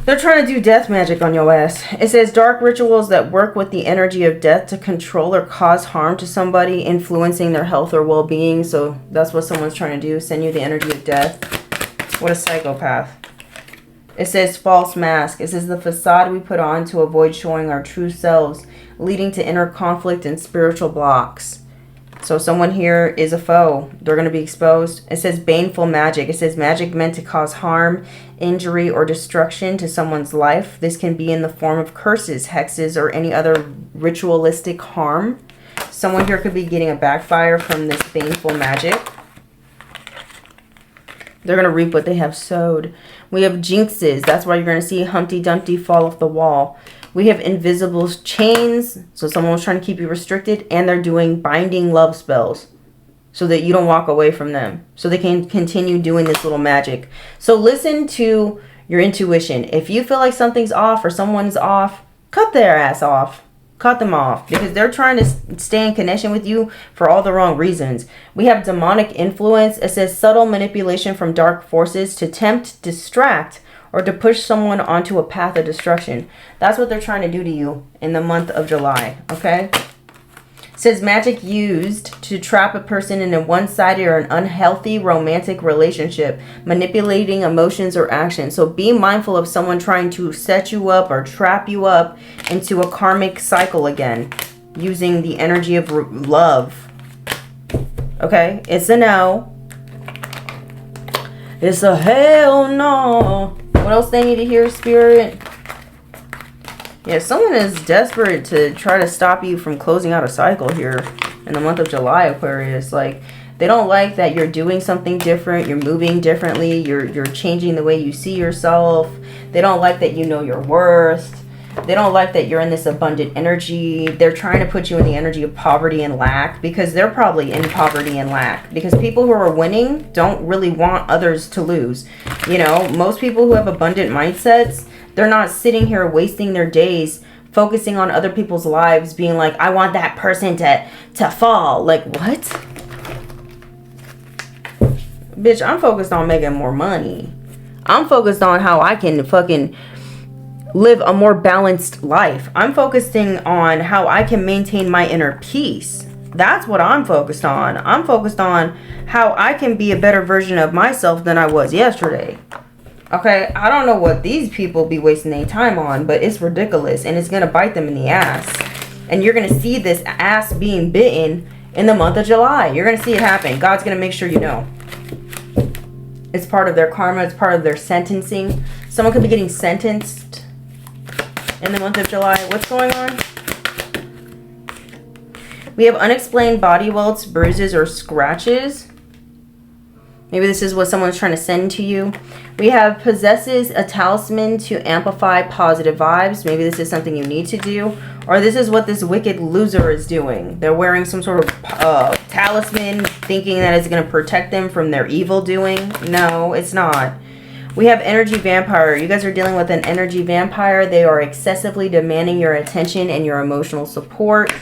They're trying to do death magic on your ass. It says dark rituals that work with the energy of death to control or cause harm to somebody, influencing their health or well-being. So that's what someone's trying to do, send you the energy of death. What a psychopath. It says false mask. It says the facade we put on to avoid showing our true selves, leading to inner conflict and spiritual blocks. So someone here is a foe. They're going to be exposed. It says baneful magic. It says magic meant to cause harm, injury, or destruction to someone's life. This can be in the form of curses, hexes, or any other ritualistic harm. Someone here could be getting a backfire from this baneful magic. They're going to reap what they have sowed. We have jinxes. That's why you're going to see Humpty Dumpty fall off the wall. We have invisible chains. So someone was trying to keep you restricted. And they're doing binding love spells. So that you don't walk away from them. So they can continue doing this little magic. So listen to your intuition. If you feel like something's off or someone's off, cut their ass off. Cut them off, because they're trying to stay in connection with you for all the wrong reasons. We have demonic influence. It says subtle manipulation from dark forces to tempt, distract, or to push someone onto a path of destruction. That's what they're trying to do to you in the month of July, okay? It says magic used to trap a person in a one-sided or an unhealthy romantic relationship, manipulating emotions or actions. So be mindful of someone trying to set you up or trap you up into a karmic cycle again, using the energy of love. Okay, it's a no. It's a hell no. What else they need to hear, Spirit? Yeah, someone is desperate to try to stop you from closing out a cycle here in the month of July, Aquarius. Like, they don't like that you're doing something different, you're moving differently, you're changing the way you see yourself. They don't like that you know your worth. They don't like that you're in this abundant energy. They're trying to put you in the energy of poverty and lack, because they're probably in poverty and lack. Because people who are winning don't really want others to lose. You know, most people who have abundant mindsets, they're not sitting here wasting their days focusing on other people's lives, being like, I want that person to fall. Like, what? Bitch, I'm focused on making more money. I'm focused on how I can fucking live a more balanced life. I'm focusing on how I can maintain my inner peace. That's what I'm focused on. I'm focused on how I can be a better version of myself than I was yesterday. Okay, I don't know what these people be wasting their time on, but it's ridiculous, and it's going to bite them in the ass. And you're going to see this ass being bitten in the month of July. You're going to see it happen. God's going to make sure you know. It's part of their karma. It's part of their sentencing. Someone could be getting sentenced in the month of July. What's going on? We have unexplained body welts, bruises, or scratches. Maybe this is what someone's trying to send to you. We have possesses a talisman to amplify positive vibes. Maybe this is something you need to do. Or this is what this wicked loser is doing. They're wearing some sort of talisman, thinking that it's going to protect them from their evil doing. No, it's not. We have energy vampire. You guys are dealing with an energy vampire. They are excessively demanding your attention and your emotional support.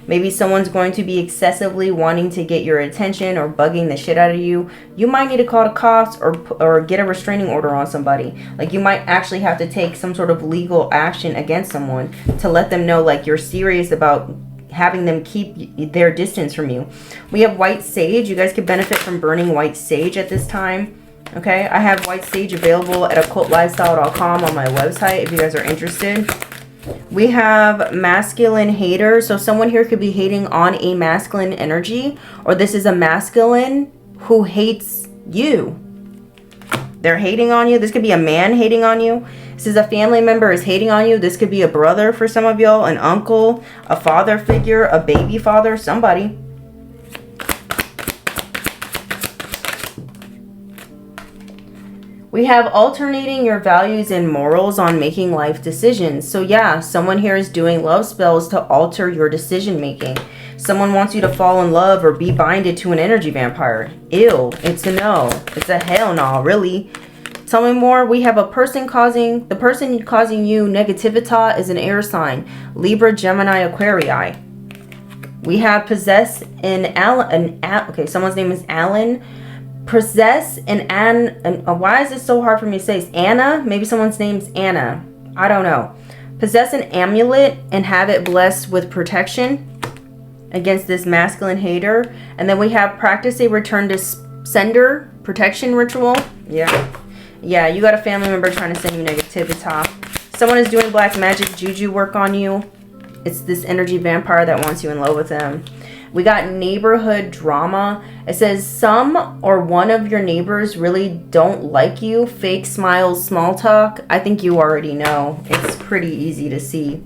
Maybe someone's going to be excessively wanting to get your attention or bugging the shit out of you. You might need to call the cops or get a restraining order on somebody. Like, you might actually have to take some sort of legal action against someone to let them know, like, you're serious about having them keep their distance from you. We have white sage. You guys could benefit from burning white sage at this time. Okay, I have white sage available at occultlifestyle.com on my website if you guys are interested. We have masculine hater. So someone here could be hating on a masculine energy, or this is a masculine who hates you. They're hating on you. This could be a man hating on you. This is a family member is hating on you. This could be a brother for some of y'all, an uncle, a father figure, a baby father, somebody. We have alternating your values and morals on making life decisions. So yeah, someone here is doing love spells to alter your decision making. Someone wants you to fall in love or be binded to an energy vampire. Ew, it's a no. It's a hell no, really. Tell me more. We have the person causing you negativity is an air sign. Libra, Gemini, Aquarii. We have possess okay, someone's name is Alan. Possess why is this so hard for me to say? It's Anna. Maybe someone's name's Anna. I don't know. Possess an amulet and have it blessed with protection against this masculine hater. And then we have practice a return to sender protection ritual. Yeah, you got a family member trying to send you negativity. Someone is doing black magic juju work on you. It's this energy vampire that wants you in love with them. We got neighborhood drama. It says some or one of your neighbors really don't like you. Fake smiles, small talk. I think you already know. It's pretty easy to see.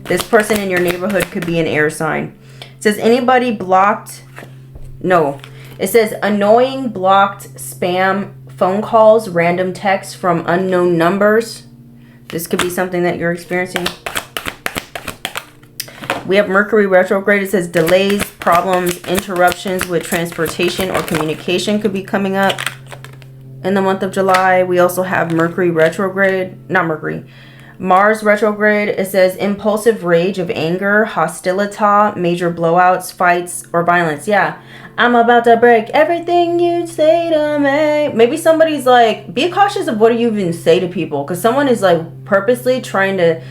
This person in your neighborhood could be an air sign. It says anybody blocked. No. It says annoying, blocked, spam, phone calls, random texts from unknown numbers. This could be something that you're experiencing. We have Mercury retrograde. It says delays, problems, interruptions with transportation or communication could be coming up in the month of July. We also have Mercury retrograde, not Mercury, Mars retrograde. It says impulsive rage of anger, hostility, major blowouts, fights, or violence. Yeah, I'm about to break everything you say to me. Maybe somebody's like, be cautious of what you even say to people, because someone is like purposely trying to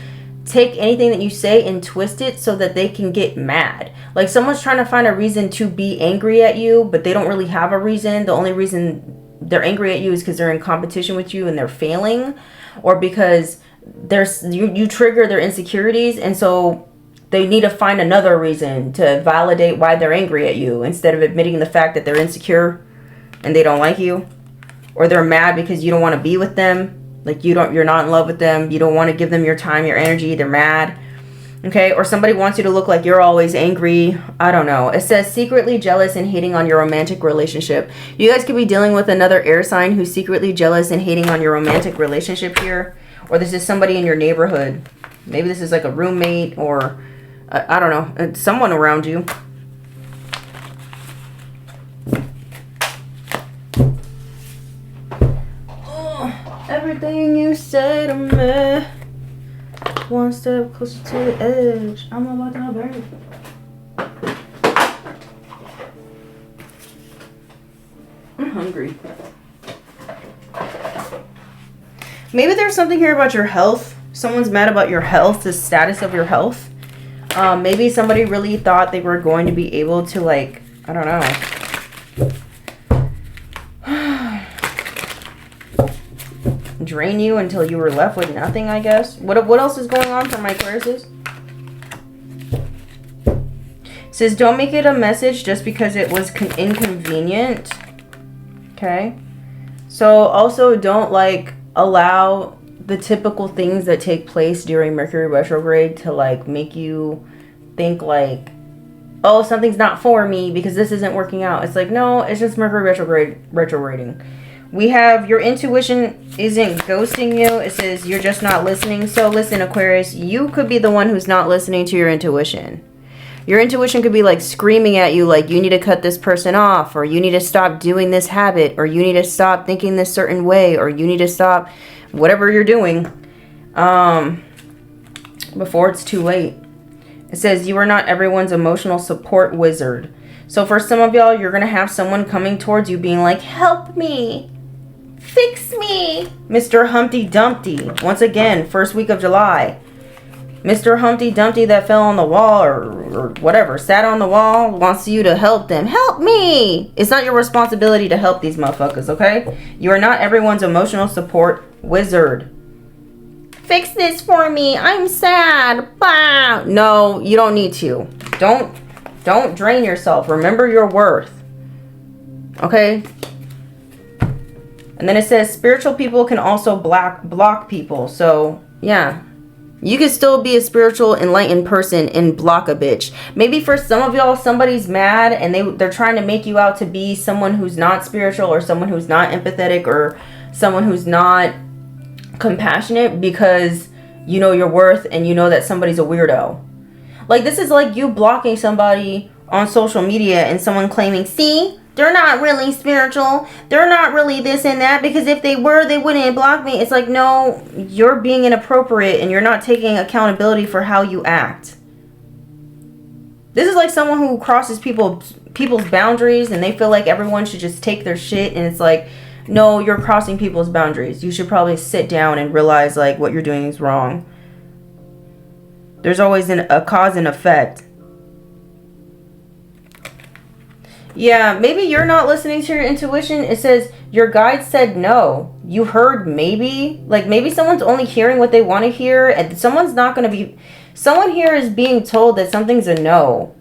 take anything that you say and twist it so that they can get mad. Like someone's trying to find a reason to be angry at you, but they don't really have a reason. The only reason they're angry at you is because they're in competition with you and they're failing, or because you trigger their insecurities, and so they need to find another reason to validate why they're angry at you instead of admitting the fact that they're insecure and they don't like you, or they're mad because you don't want to be with them. Like you're not in love with them. You don't want to give them your time, your energy. They're mad. Okay. Or somebody wants you to look like you're always angry. I don't know. It says secretly jealous and hating on your romantic relationship. You guys could be dealing with another air sign who's secretly jealous and hating on your romantic relationship here. Or this is somebody in your neighborhood. Maybe this is like a roommate, or I don't know, someone around you. Everything you say to me, one step closer to the edge. I'm about to break. I'm hungry. Maybe there's something here about your health. Someone's mad about your health, the status of your health. Maybe somebody really thought they were going to be able to, like, I don't know, drain you until you were left with nothing, I guess. What else is going on for my Aquariuses? It says don't make it a message just because it was inconvenient. Okay. So also don't like allow the typical things that take place during Mercury retrograde to like make you think like, oh, something's not for me because this isn't working out. It's like, no, it's just Mercury retrograding. We have your intuition isn't ghosting you. It says you're just not listening. So listen, Aquarius, you could be the one who's not listening to your intuition. Your intuition could be like screaming at you like you need to cut this person off, or you need to stop doing this habit, or you need to stop thinking this certain way, or you need to stop whatever you're doing before it's too late. It says you are not everyone's emotional support wizard. So for some of y'all, you're going to have someone coming towards you being like, help me. Fix me, Mr. Humpty Dumpty. Once again, first week of July. Mr. Humpty Dumpty that fell on the wall or whatever, sat on the wall, wants you to help them. Help me! It's not your responsibility to help these motherfuckers, okay? You are not everyone's emotional support wizard. Fix this for me. I'm sad. Bah. No, you don't need to. Don't drain yourself. Remember your worth. Okay? And then it says spiritual people can also block people. So, yeah. You can still be a spiritual, enlightened person and block a bitch. Maybe for some of y'all, somebody's mad and they're trying to make you out to be someone who's not spiritual, or someone who's not empathetic, or someone who's not compassionate because you know your worth and you know that somebody's a weirdo. Like, this is like you blocking somebody on social media and someone claiming, see, they're not really spiritual. They're not really this and that, because if they were, they wouldn't block me. It's like, no, you're being inappropriate and you're not taking accountability for how you act. This is like someone who crosses people's boundaries and they feel like everyone should just take their shit. And it's like, no, you're crossing people's boundaries. You should probably sit down and realize like what you're doing is wrong. There's always a cause and effect. Yeah, maybe you're not listening to your intuition. It says your guide said no. You heard maybe. Like, maybe someone's only hearing what they want to hear, and someone's not going to be... Someone here is being told that something's a no.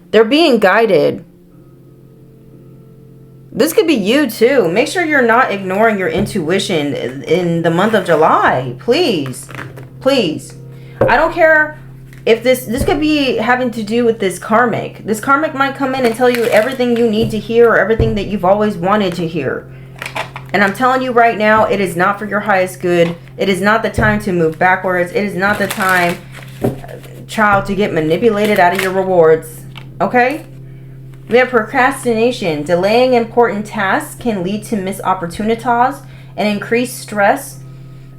They're being guided. This could be you too. Make sure you're not ignoring your intuition in the month of July. Please. Please. I don't care... If this could be having to do with this karmic. This karmic might come in and tell you everything you need to hear, or everything that you've always wanted to hear. And I'm telling you right now, it is not for your highest good. It is not the time to move backwards. It is not the time, child, to get manipulated out of your rewards. Okay? We have procrastination. Delaying important tasks can lead to missed opportunities and increased stress.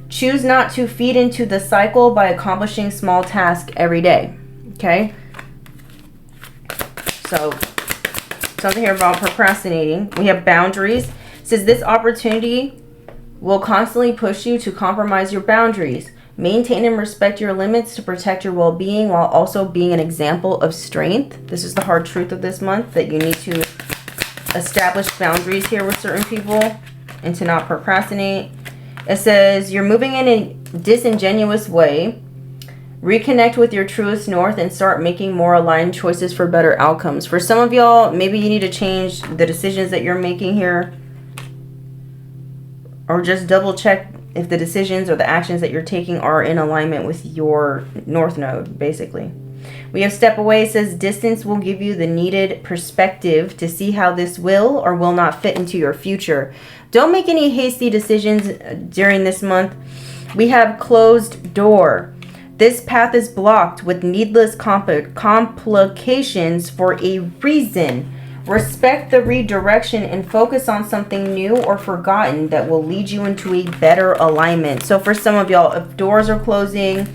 Choose not to feed into the cycle by accomplishing small tasks every day. Okay? So, something here about procrastinating. We have boundaries. It says this opportunity will constantly push you to compromise your boundaries. Maintain and respect your limits to protect your well-being while also being an example of strength. This is the hard truth of this month, that you need to establish boundaries here with certain people and to not procrastinate. It says you're moving in a disingenuous way. Reconnect with your truest north and start making more aligned choices for better outcomes. For some of y'all, maybe you need to change the decisions that you're making here, or just double check if the decisions or the actions that you're taking are in alignment with your north node, basically. We have step away. It says distance will give you the needed perspective to see how this will or will not fit into your future. Don't make any hasty decisions during this month. We have closed door. This path is blocked with needless complications for a reason. Respect the redirection and focus on something new or forgotten that will lead you into a better alignment. So for some of y'all, if doors are closing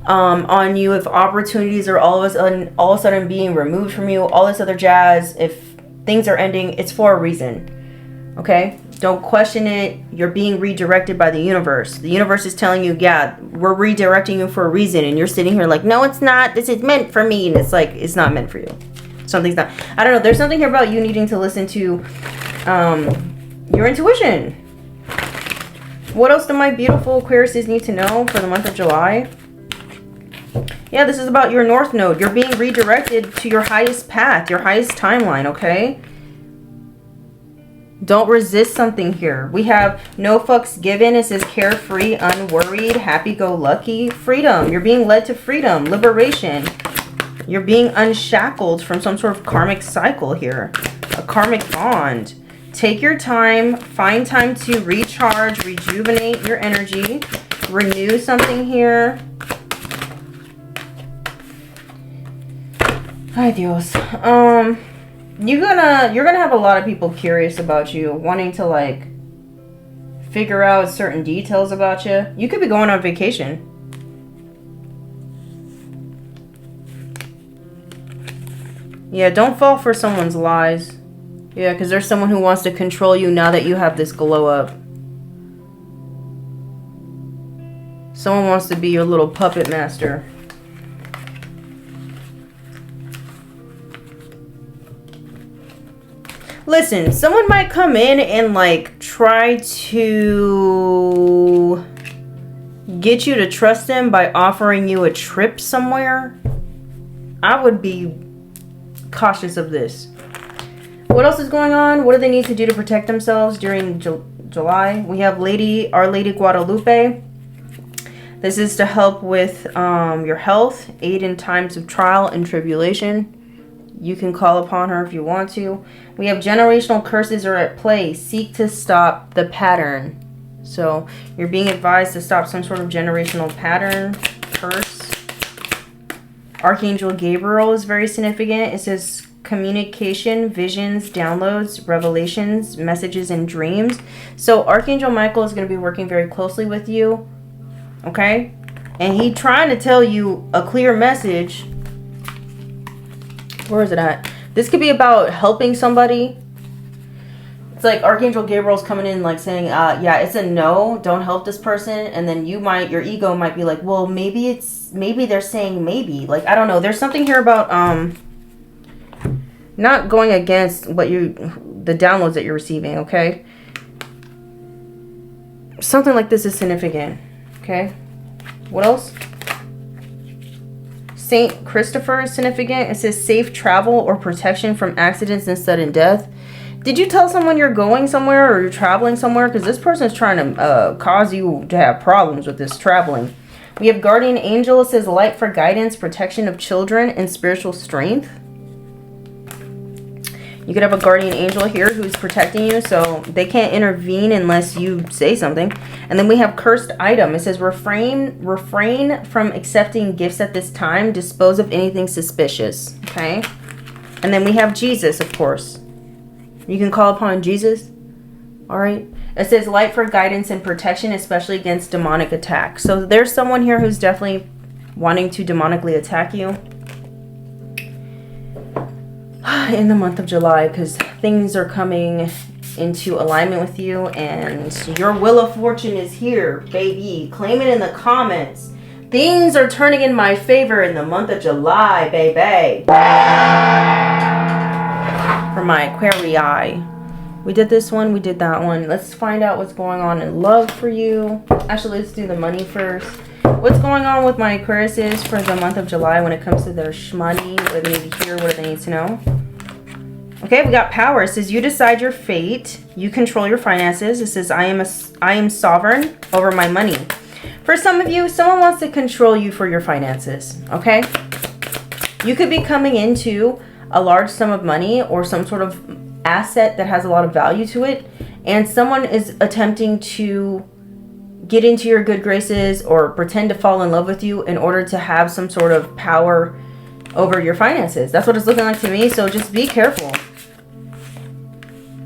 on you, if opportunities are all of a sudden being removed from you, all this other jazz, if things are ending, it's for a reason. Okay? Don't question it. You're being redirected by the universe. The universe is telling you, yeah, we're redirecting you for a reason. And you're sitting here like, no, it's not. This is meant for me. And it's like, it's not meant for you. Something's not. I don't know. There's something here about you needing to listen to your intuition. What else do my beautiful Aquariuses need to know for the month of July? Yeah, this is about your north node. You're being redirected to your highest path, your highest timeline, okay? Don't resist something here. We have no fucks given. It says carefree, unworried, happy-go-lucky, freedom. You're being led to freedom, liberation. You're being unshackled from some sort of karmic cycle here. A karmic bond. Take your time. Find time to recharge, rejuvenate your energy. Renew something here. Ay Dios. You're gonna have a lot of people curious about you, wanting to like figure out certain details about you. You could be going on vacation. Yeah, don't fall for someone's lies. Yeah, because there's someone who wants to control you now that you have this glow up. Someone wants to be your little puppet master. Listen, someone might come in and like try to get you to trust them by offering you a trip somewhere. I would be cautious of this. What else is going on? What do they need to do to protect themselves during July? We have Our Lady Guadalupe. This is to help with your health, aid in times of trial and tribulation. You can call upon her if you want to. We have generational curses are at play. Seek to stop the pattern. So you're being advised to stop some sort of generational pattern, curse. Archangel Gabriel is very significant. It says communication, visions, downloads, revelations, messages, and dreams. So Archangel Michael is going to be working very closely with you. Okay? And he's trying to tell you a clear message. Where is it at? This could be about helping somebody. It's like Archangel Gabriel's coming in like saying, yeah, it's a no, don't help this person. And then your ego might be like, well, maybe they're saying maybe. Like, I don't know. There's something here about not going against the downloads that you're receiving, okay? Something like this is significant, okay? What else? Saint Christopher is significant. It says safe travel or protection from accidents and sudden death. Did you tell someone you're going somewhere or you're traveling somewhere? Because this person is trying to cause you to have problems with this traveling. We have guardian angel. It says light for guidance, protection of children, and spiritual strength. You could have a guardian angel here who's protecting you, so they can't intervene unless you say something. And then we have cursed item. It says refrain from accepting gifts at this time. Dispose of anything suspicious. Okay. And then we have Jesus, of course. You can call upon Jesus. All right. It says light for guidance and protection, especially against demonic attacks. So there's someone here who's definitely wanting to demonically attack you in the month of July, because things are coming into alignment with you and your wheel of fortune is here, baby. Claim it in the comments. Things are turning in my favor in the month of July, baby. For my Aquarii. We did this one, we did that one. Let's find out what's going on in love for you. Actually, let's do the money first. What's going on with my Aquariuses for the month of July when it comes to their shmoney? What do they need to hear? What do they need to know? Okay, we got power. It says you decide your fate. You control your finances. It says I am sovereign over my money. For some of you, someone wants to control you for your finances. Okay? You could be coming into a large sum of money or some sort of asset that has a lot of value to it, and someone is attempting to get into your good graces or pretend to fall in love with you in order to have some sort of power over your finances. That's what it's looking like to me, so just be careful.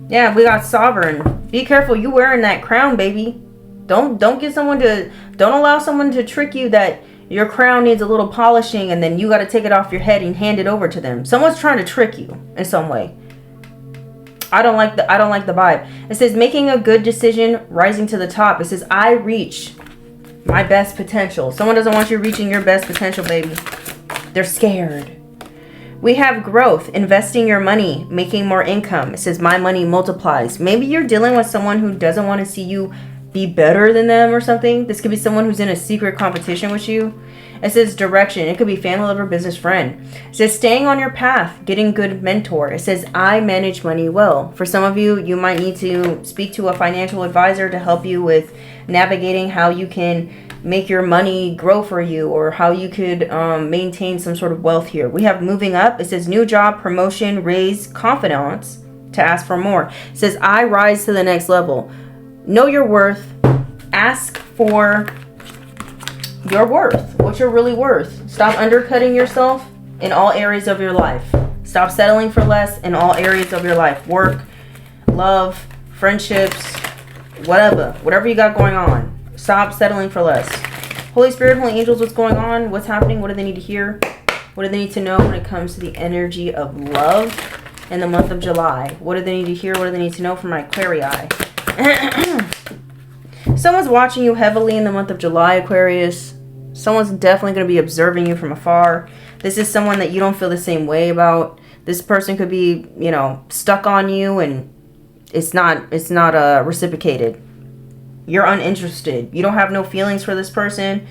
Yeah, we got sovereign. Be careful, you wearing that crown, baby. Don't allow someone to trick you that your crown needs a little polishing and then you got to take it off your head and hand it over to them. Someone's trying to trick you in some way. I don't like the vibe. It says making a good decision, rising to the top. It says I reach my best potential. Someone doesn't want you reaching your best potential, baby. They're scared. We have growth, investing your money, making more income. It says my money multiplies. Maybe you're dealing with someone who doesn't want to see you be better than them or something. This could be someone who's in a secret competition with you. It says direction. It could be family lover, business friend. It says staying on your path, getting good mentor. It says I manage money well. For some of you, you might need to speak to a financial advisor to help you with navigating how you can make your money grow for you, or how you could maintain some sort of wealth here. We have moving up. It says new job, promotion, raise, confidence to ask for more. It says I rise to the next level. Know your worth. Ask for your worth, what you're really worth. Stop undercutting yourself in all areas of your life. Stop settling for less in all areas of your life. Work, love, friendships, whatever you got going on. Stop settling for less. Holy Spirit, Holy Angels, what's going on? What's happening? What do they need to hear? What do they need to know when it comes to the energy of love in the month of July? What do they need to hear? What do they need to know from my Aquarii? Someone's watching you heavily in the month of July, Aquarius. Someone's definitely going to be observing you from afar. This is someone that you don't feel the same way about. This person could be, stuck on you and it's not reciprocated. You're uninterested. You don't have no feelings for this person.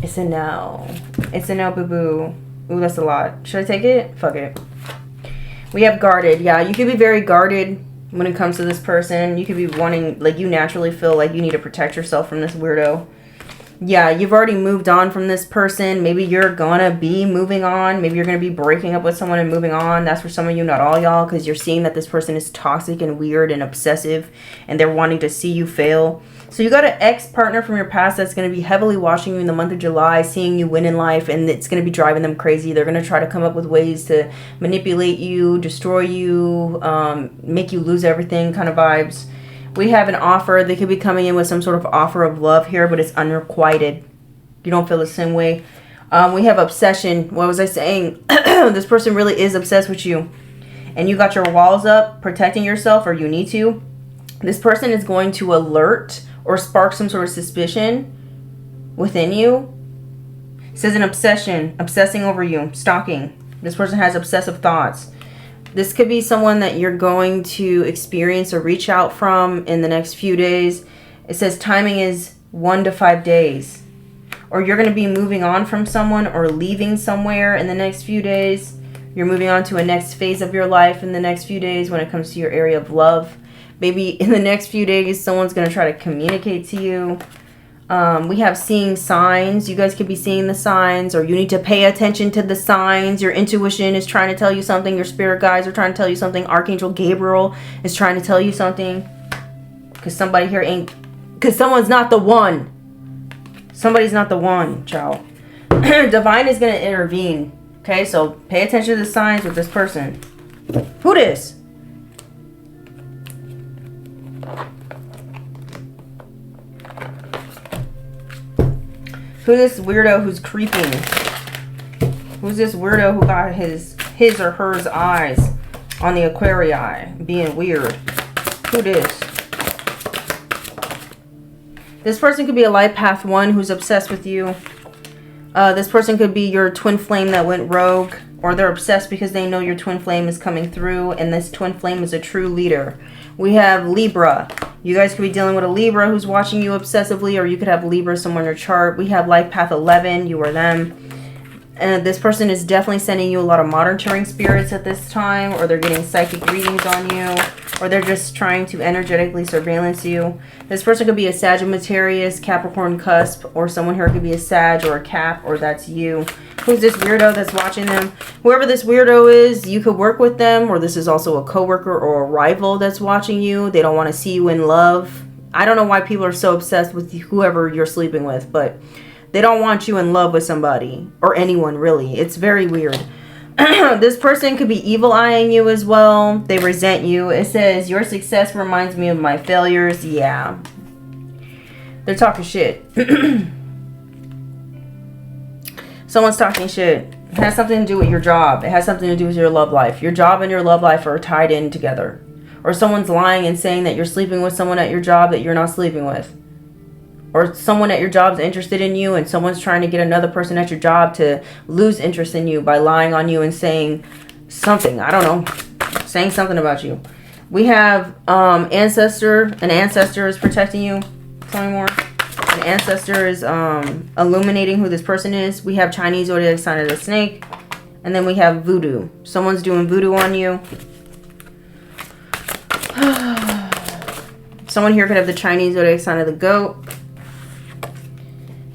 It's a no. It's a no, boo-boo. Ooh, that's a lot. Should I take it? Fuck it. We have guarded. Yeah, you could be very guarded when it comes to this person. You could be wanting, you naturally feel like you need to protect yourself from this weirdo. Yeah, you've already moved on from this person. Maybe you're gonna be moving on. Maybe you're gonna be breaking up with someone and moving on. That's for some of you, not all y'all, because you're seeing that this person is toxic and weird and obsessive and they're wanting to see you fail. So you got an ex-partner from your past that's going to be heavily watching you in the month of July, seeing you win in life, and it's going to be driving them crazy. They're going to try to come up with ways to manipulate you, destroy you, make you lose everything kind of vibes. We have an offer. They could be coming in with some sort of offer of love here, but it's unrequited. You don't feel the same way. We have obsession. What was I saying? This person really is obsessed with you. And you got your walls up, protecting yourself, or you need to. This person is going to alert or spark some sort of suspicion within you. It says an obsession, obsessing over you, stalking. This person has obsessive thoughts. This could be someone that you're going to experience or reach out from in the next few days. It says timing is 1 to 5 days. Or you're going to be moving on from someone or leaving somewhere in the next few days. You're moving on to a next phase of your life in the next few days when it comes to your area of love. Maybe in the next few days, someone's going to try to communicate to you. We have seeing signs. You guys could be seeing the signs, or you need to pay attention to the signs. Your intuition is trying to tell you something. Your spirit guides are trying to tell you something. Archangel Gabriel is trying to tell you something. Because somebody here ain't... Because someone's not the one. Somebody's not the one, child. Divine is going to intervene. Okay, so pay attention to the signs with this person. Who this? Who's this weirdo who's creeping? Who's this weirdo who got his or hers eyes on the Aquarii being weird? Who this? This person could be a life path 1 who's obsessed with you. This person could be your twin flame that went rogue, or they're obsessed because they know your twin flame is coming through, and this twin flame is a true leader. We have Libra. You guys could be dealing with a Libra who's watching you obsessively, or you could have Libra somewhere in your chart. We have life path 11. You or them. And this person is definitely sending you a lot of monitoring spirits at this time, or they're getting psychic readings on you, or they're just trying to energetically surveillance you. This person could be a Sagittarius, Capricorn cusp, or someone here could be a Sag or a Cap, or that's you. Who's this weirdo that's watching them? Whoever this weirdo is, you could work with them, or this is also a coworker or a rival that's watching you. They don't want to see you in love. I don't know why people are so obsessed with whoever you're sleeping with, but they don't want you in love with somebody, or anyone really. It's very weird. This person could be evil eyeing you as well. They resent you. It says, your success reminds me of my failures. Yeah. They're talking shit. Someone's talking shit. It has something to do with your job. It has something to do with your love life. Your job and your love life are tied in together. Or someone's lying and saying that you're sleeping with someone at your job that you're not sleeping with. Or someone at your job is interested in you, and someone's trying to get another person at your job to lose interest in you by lying on you and saying something. I don't know. Saying something about you. We have ancestor. An ancestor is protecting you. Tell me more. An ancestor is illuminating who this person is. We have Chinese zodiac sign of the snake. And then we have voodoo. Someone's doing voodoo on you. Someone here could have the Chinese zodiac sign of the goat.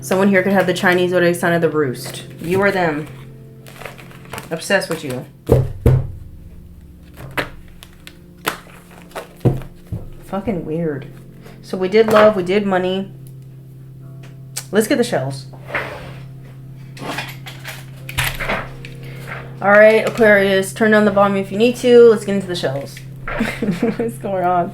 Someone here could have the Chinese zodiac sign of the roost. You or them. Obsessed with you. Fucking weird. So we did love, we did money. Let's get the shells. Alright, Aquarius, turn down the volume if you need to. Let's get into the shells. What's going on?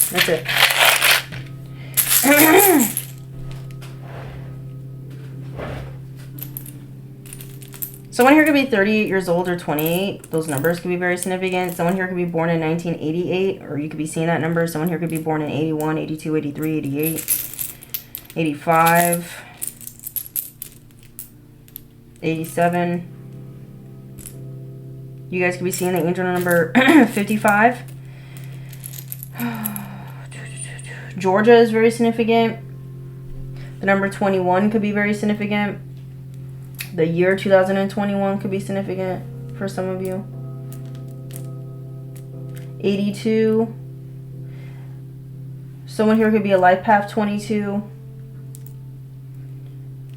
That's it. Someone here could be 38 years old or 28. Those numbers could be very significant. Someone here could be born in 1988, or you could be seeing that number. Someone here could be born in 81, 82, 83, 88, 85, 87. You guys could be seeing the angel number 55. Georgia is very significant. The number 21 could be very significant. The year 2021 could be significant for some of you. 82. Someone here could be a life path 22.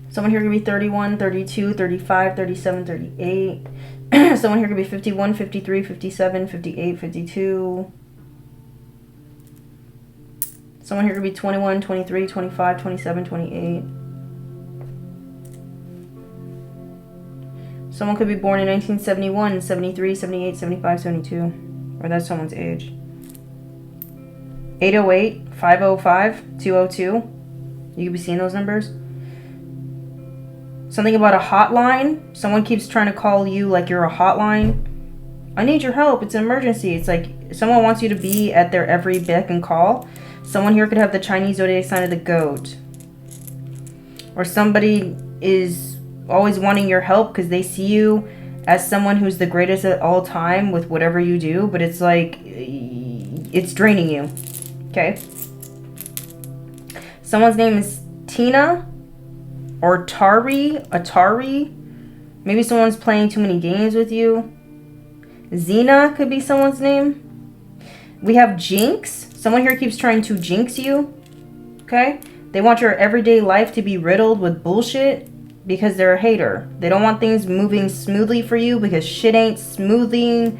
Someone here could be 31, 32, 35, 37, 38. Someone here could be 51, 53, 57, 58, 52. Someone here could be 21, 23, 25, 27, 28. Someone could be born in 1971, 73, 78, 75, 72. Or that's someone's age. 808, 505, 202. You could be seeing those numbers. Something about a hotline. Someone keeps trying to call you like you're a hotline. I need your help. It's an emergency. It's like someone wants you to be at their every beck and call. Someone here could have the Chinese zodiac sign of the goat. Or somebody is always wanting your help because they see you as someone who's the greatest at all time with whatever you do. But it's like, it's draining you. Okay. Someone's name is Tina or Atari. Maybe someone's playing too many games with you. Xena could be someone's name. We have Jinx. Someone here keeps trying to jinx you. Okay? They want your everyday life to be riddled with bullshit because they're a hater. They don't want things moving smoothly for you because shit ain't smoothing.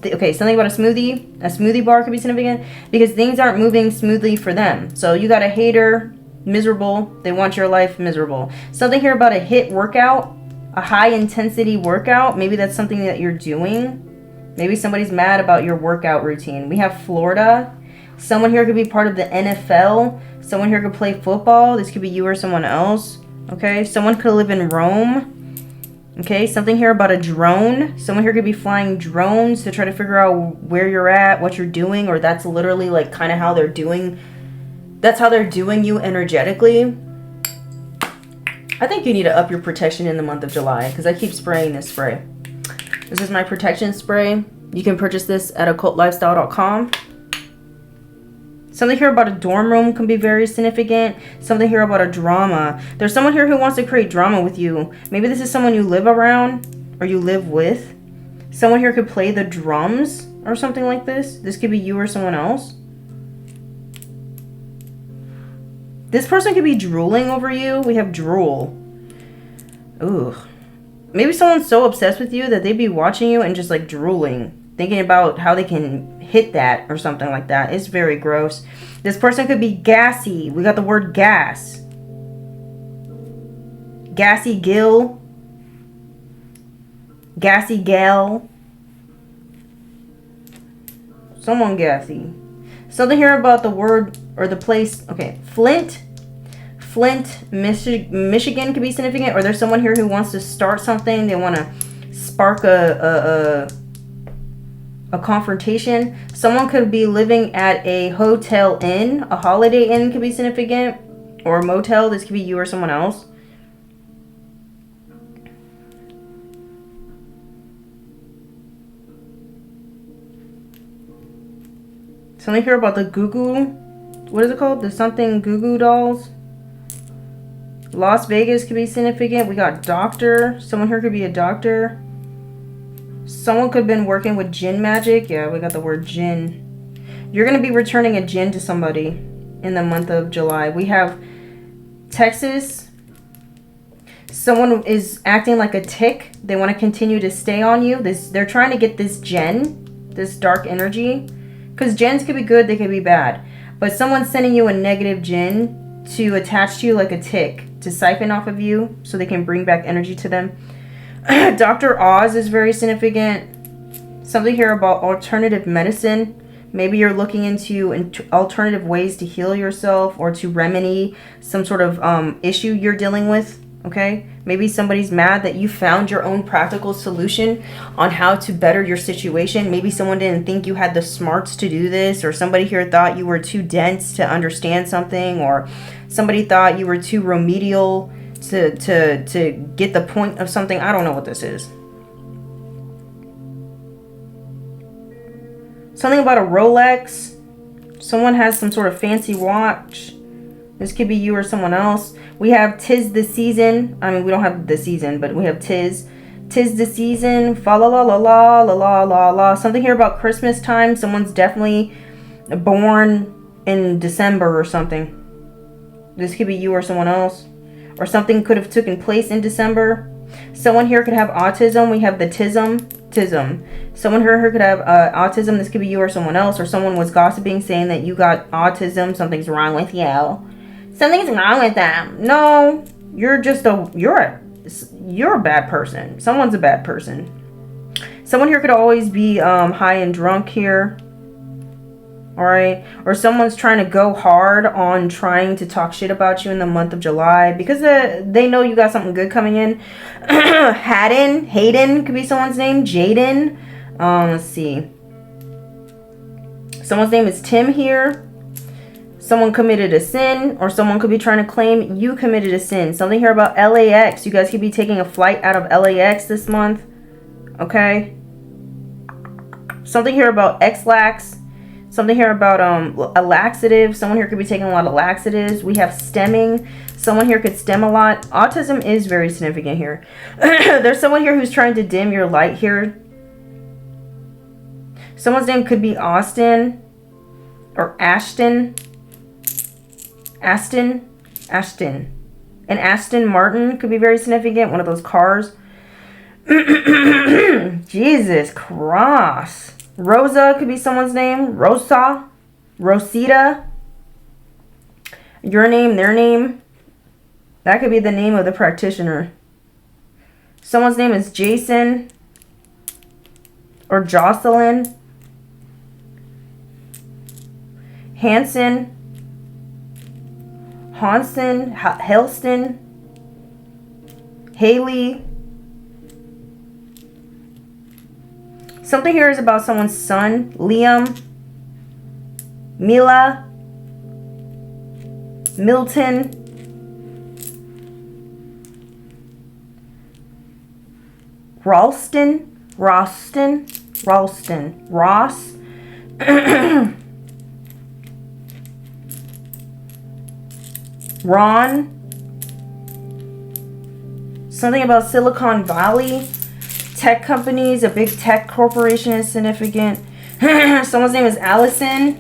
Okay, something about a smoothie bar could be significant because things aren't moving smoothly for them. So you got a hater, miserable. They want your life miserable. Something here about a HIIT workout, a high intensity workout. Maybe that's something that you're doing. Maybe somebody's mad about your workout routine. We have Florida. Someone here could be part of the NFL. Someone here could play football. This could be you or someone else. Okay, someone could live in Rome. Okay, something here about a drone. Someone here could be flying drones to try to figure out where you're at, what you're doing, or that's literally like kind of how they're doing. That's how they're doing you energetically. I think you need to up your protection in the month of July because I keep spraying this spray. This is my protection spray. You can purchase this at occultlifestyle.com. Something here about a dorm room can be very significant. Something here about a drama. There's someone here who wants to create drama with you. Maybe this is someone you live around or you live with. Someone here could play the drums or something like this. This could be you or someone else. This person could be drooling over you. We have drool. Ooh. Maybe someone's so obsessed with you that they'd be watching you and just like drooling. Thinking about how they can hit that or something like that. It's very gross. This person could be gassy. We got the word gas. Gassy Gill. Gassy Gal. Someone gassy. Something here about the word or the place. Okay, Flint, Michigan could be significant. Or there's someone here who wants to start something. They want to spark a confrontation. Someone could be living at a hotel inn. A Holiday Inn could be significant. Or a motel. This could be you or someone else. Something here about the Goo Goo. What is it called? The something Goo Goo dolls. Las Vegas could be significant. We got doctor. Someone here could be a doctor. Someone could have been working with jinn magic. Yeah, we got the word jinn. You're going to be returning a jinn to somebody in the month of July. We have Texas. Someone is acting like a tick. They want to continue to stay on you. They're trying to get this jinn, this dark energy. Because jinns could be good, they could be bad. But someone's sending you a negative jinn to attach to you like a tick. To siphon off of you so they can bring back energy to them. Dr. Oz is very significant. Something here about alternative medicine. Maybe you're looking into alternative ways to heal yourself or to remedy some sort of issue you're dealing with. Okay? Maybe somebody's mad that you found your own practical solution on how to better your situation. Maybe someone didn't think you had the smarts to do this, or somebody here thought you were too dense to understand something, or somebody thought you were too remedial to get the point of something. I don't know what this is. Something about a Rolex. Someone has some sort of fancy watch. This could be you or someone else. We have 'tis the season. I mean, we don't have the season, but we have 'tis. 'Tis the season. Fa la la la la la la la la. Something here about Christmas time. Someone's definitely born in December or something. This could be you or someone else. Or something could have taken place in December. Someone here could have autism. We have the tism. Someone here could have autism. This could be you or someone else. Or someone was gossiping saying that you got autism. Something's wrong with you. Something's wrong with them. No, you're a bad person. Someone's a bad person. Someone here could always be high and drunk here. All right, or someone's trying to go hard on trying to talk shit about you in the month of July because they know you got something good coming in. Hayden could be someone's name. Jaden. Let's see. Someone's name is Tim here. Someone committed a sin, or someone could be trying to claim you committed a sin. Something here about LAX. You guys could be taking a flight out of LAX this month. Okay. Something here about Xlax. Something here about a laxative. Someone here could be taking a lot of laxatives. We have stemming. Someone here could stem a lot. Autism is very significant here. There's someone here who's trying to dim your light here. Someone's name could be Austin or Ashton. Aston. And Aston Martin could be very significant. One of those cars. Jesus Christ. Rosa could be someone's name. Rosa. Rosita. Your name, their name. That could be the name of the practitioner. Someone's name is Jason. Or Jocelyn. Hanson. Hanson. Helston. Haley. Something here is about someone's son. Liam. Mila. Milton. Ralston. Ross. Ron. Something about Silicon Valley. Tech companies. A big tech corporation is significant. Someone's name is Allison.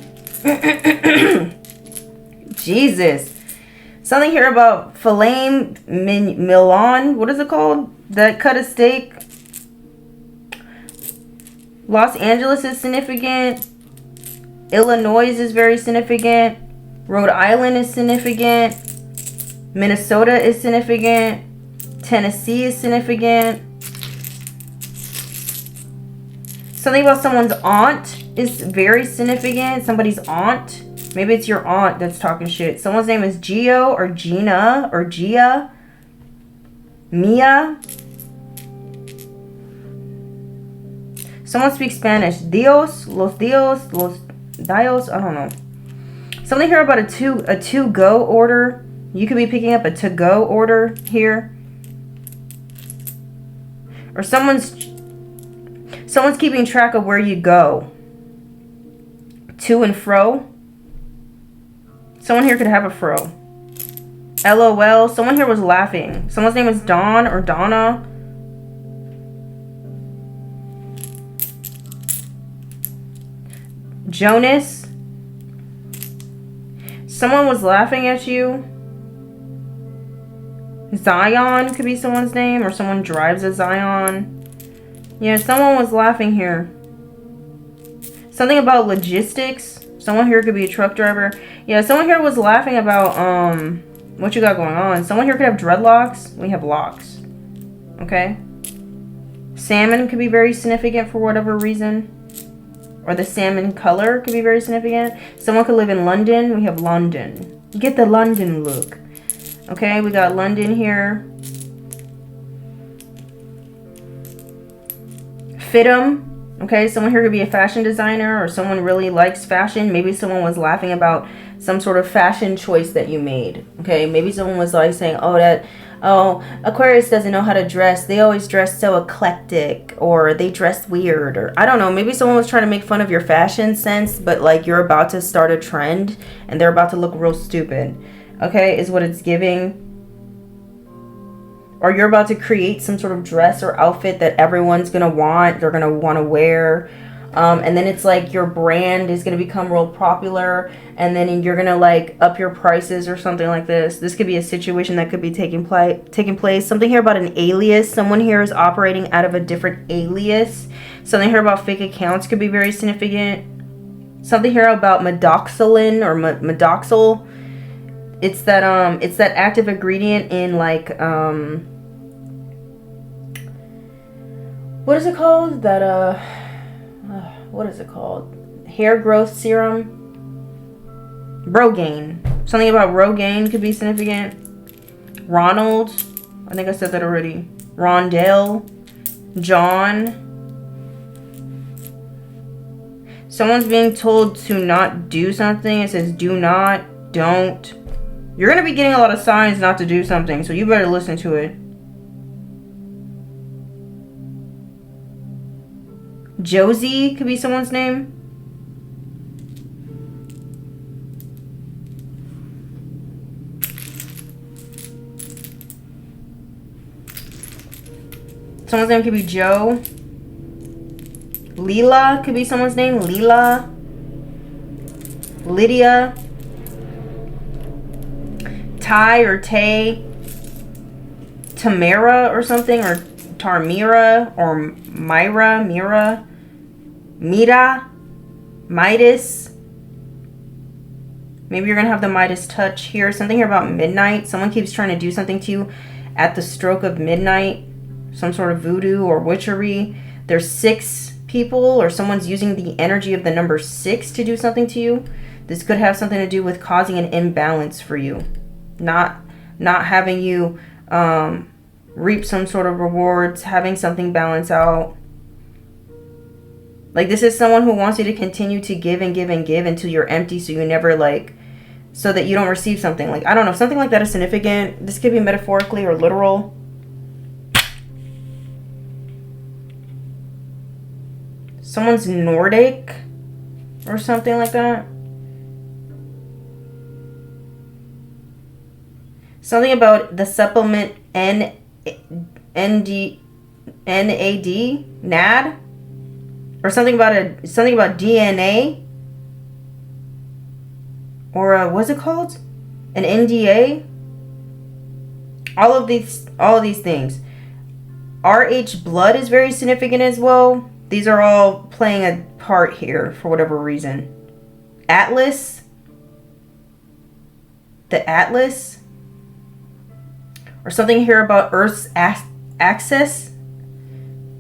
Jesus. Something here about filet Milan. What is it called? That cut a steak. Los Angeles is significant. Illinois is very significant. Rhode Island is significant. Minnesota is significant. Tennessee is significant. Something about someone's aunt is very significant. Somebody's aunt. Maybe it's your aunt that's talking shit. Someone's name is Gio or Gina or Gia. Mia. Someone speaks Spanish. Dios, los dios, los dios. I don't know. Something here about a to-go order. You could be picking up a to-go order here. Or someone's keeping track of where you go. To and fro. Someone here could have a fro. LOL. Someone here was laughing. Someone's name is Dawn or Donna. Jonas. Someone was laughing at you. Zion could be someone's name, or someone drives a Zion. Yeah, someone was laughing here. Something about logistics. Someone here could be a truck driver. Yeah, someone here was laughing about what you got going on. Someone here could have dreadlocks. We have locks. Okay. Salmon could be very significant for whatever reason. Or the salmon color could be very significant. Someone could live in London. We have London. Get the London look. Okay, we got London here. Fitum. Okay, someone here could be a fashion designer, or someone really likes fashion. Maybe someone was laughing about some sort of fashion choice that you made. Okay, maybe someone was like saying, oh, Aquarius doesn't know how to dress. They always dress so eclectic, or they dress weird, or I don't know. Maybe someone was trying to make fun of your fashion sense, but like you're about to start a trend and they're about to look real stupid. Okay, is what it's giving. Or you're about to create some sort of dress or outfit that everyone's going to want. They're going to want to wear. And then it's like your brand is going to become real popular. And then you're going to like up your prices or something like this. This could be a situation that could be taking place. Something here about an alias. Someone here is operating out of a different alias. Something here about fake accounts could be very significant. Something here about medoxylin or medoxyl. It's that active ingredient in like what is it called? What is it called? Hair growth serum. Rogaine. Something about Rogaine could be significant. Ronald. I think I said that already. Rondell. John. Someone's being told to not do something. It says do not, don't. You're going to be getting a lot of signs not to do something, so you better listen to it. Josie could be someone's name. Someone's name could be Joe. Leela could be someone's name. Leela. Lydia. Ty or Tay. Tamara or something. Or Tarmira. Or Myra. Mira. Mira. Midas. Maybe you're going to have the Midas touch here. Something here about midnight. Someone keeps trying to do something to you at the stroke of midnight. Some sort of voodoo or witchery. There's 6 people, or someone's using the energy of the number 6 to do something to you. This could have something to do with causing an imbalance for you. Not having you reap some sort of rewards. Having something balance out. Like, this is someone who wants you to continue to give and give and give until you're empty, so you never, like, so that you don't receive something. Like, I don't know, something like that is significant. This could be metaphorically or literal. Someone's Nordic or something like that. Something about the supplement NAD, NAD, or something about DNA, or what's it called? An NDA. All of these things. RH blood is very significant as well. These are all playing a part here for whatever reason. Atlas. The Atlas. Or something here about Earth's axis.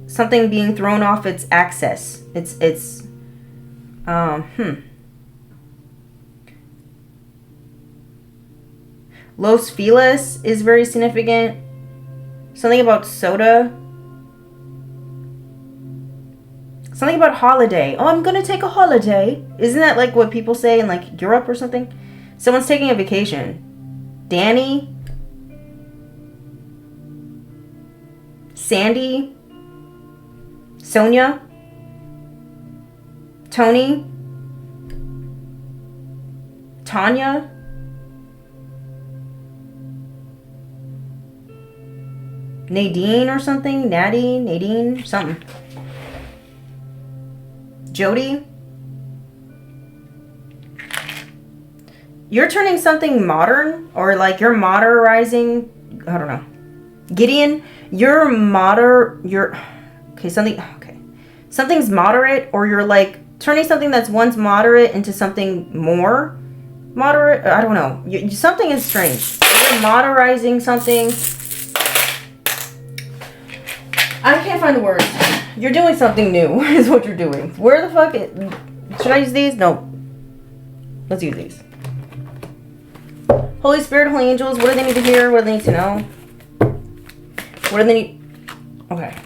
Something being thrown off its axis. Los Feliz is very significant. Something about soda. Something about holiday. Oh, I'm gonna take a holiday. Isn't that like what people say in like Europe or something? Someone's taking a vacation. Danny. Sandy. Sonia. Tony. Tanya. Nadine or something. Nadine, something. Jody. You're turning something modern, or like you're modernizing. I don't know. Gideon, something's moderate, or you're like turning something that's once moderate into something more moderate. I don't know. Something is strange. You're modernizing something. I can't find the words. You're doing something new is what you're doing. Where the fuck should I use these? No. Let's use these. Holy Spirit, Holy Angels, what do they need to hear? What do they need to know? What do they need? Okay.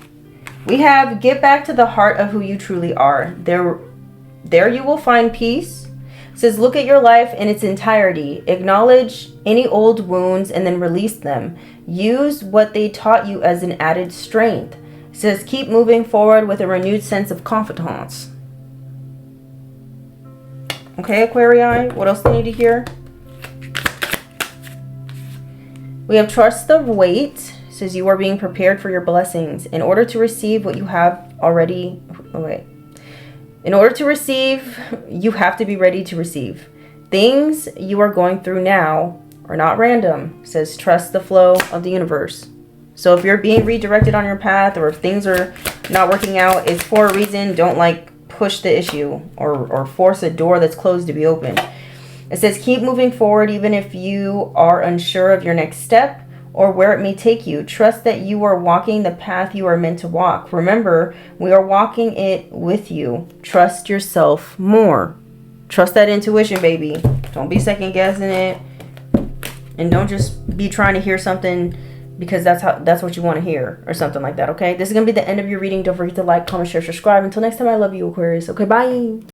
We have get back to the heart of who you truly are. There you will find peace. It says look at your life in its entirety. Acknowledge any old wounds and then release them. Use what they taught you as an added strength. It says keep moving forward with a renewed sense of confidence. Okay, Aquarii, what else do you need to hear? We have trust the wait. It says you are being prepared for your blessings. In order to receive what you have already... Okay. In order to receive, you have to be ready to receive. Things you are going through now are not random. It says trust the flow of the universe. So if you're being redirected on your path, or if things are not working out, it's for a reason. Don't like push the issue or force a door that's closed to be open. It says keep moving forward even if you are unsure of your next step or where it may take you. Trust that you are walking the path you are meant to walk. Remember, we are walking it with you. Trust yourself more. Trust that intuition, baby. Don't be second guessing it. And don't just be trying to hear something because that's what you want to hear or something like that, okay? This is going to be the end of your reading. Don't forget to like, comment, share, subscribe. Until next time, I love you, Aquarius. Okay, bye.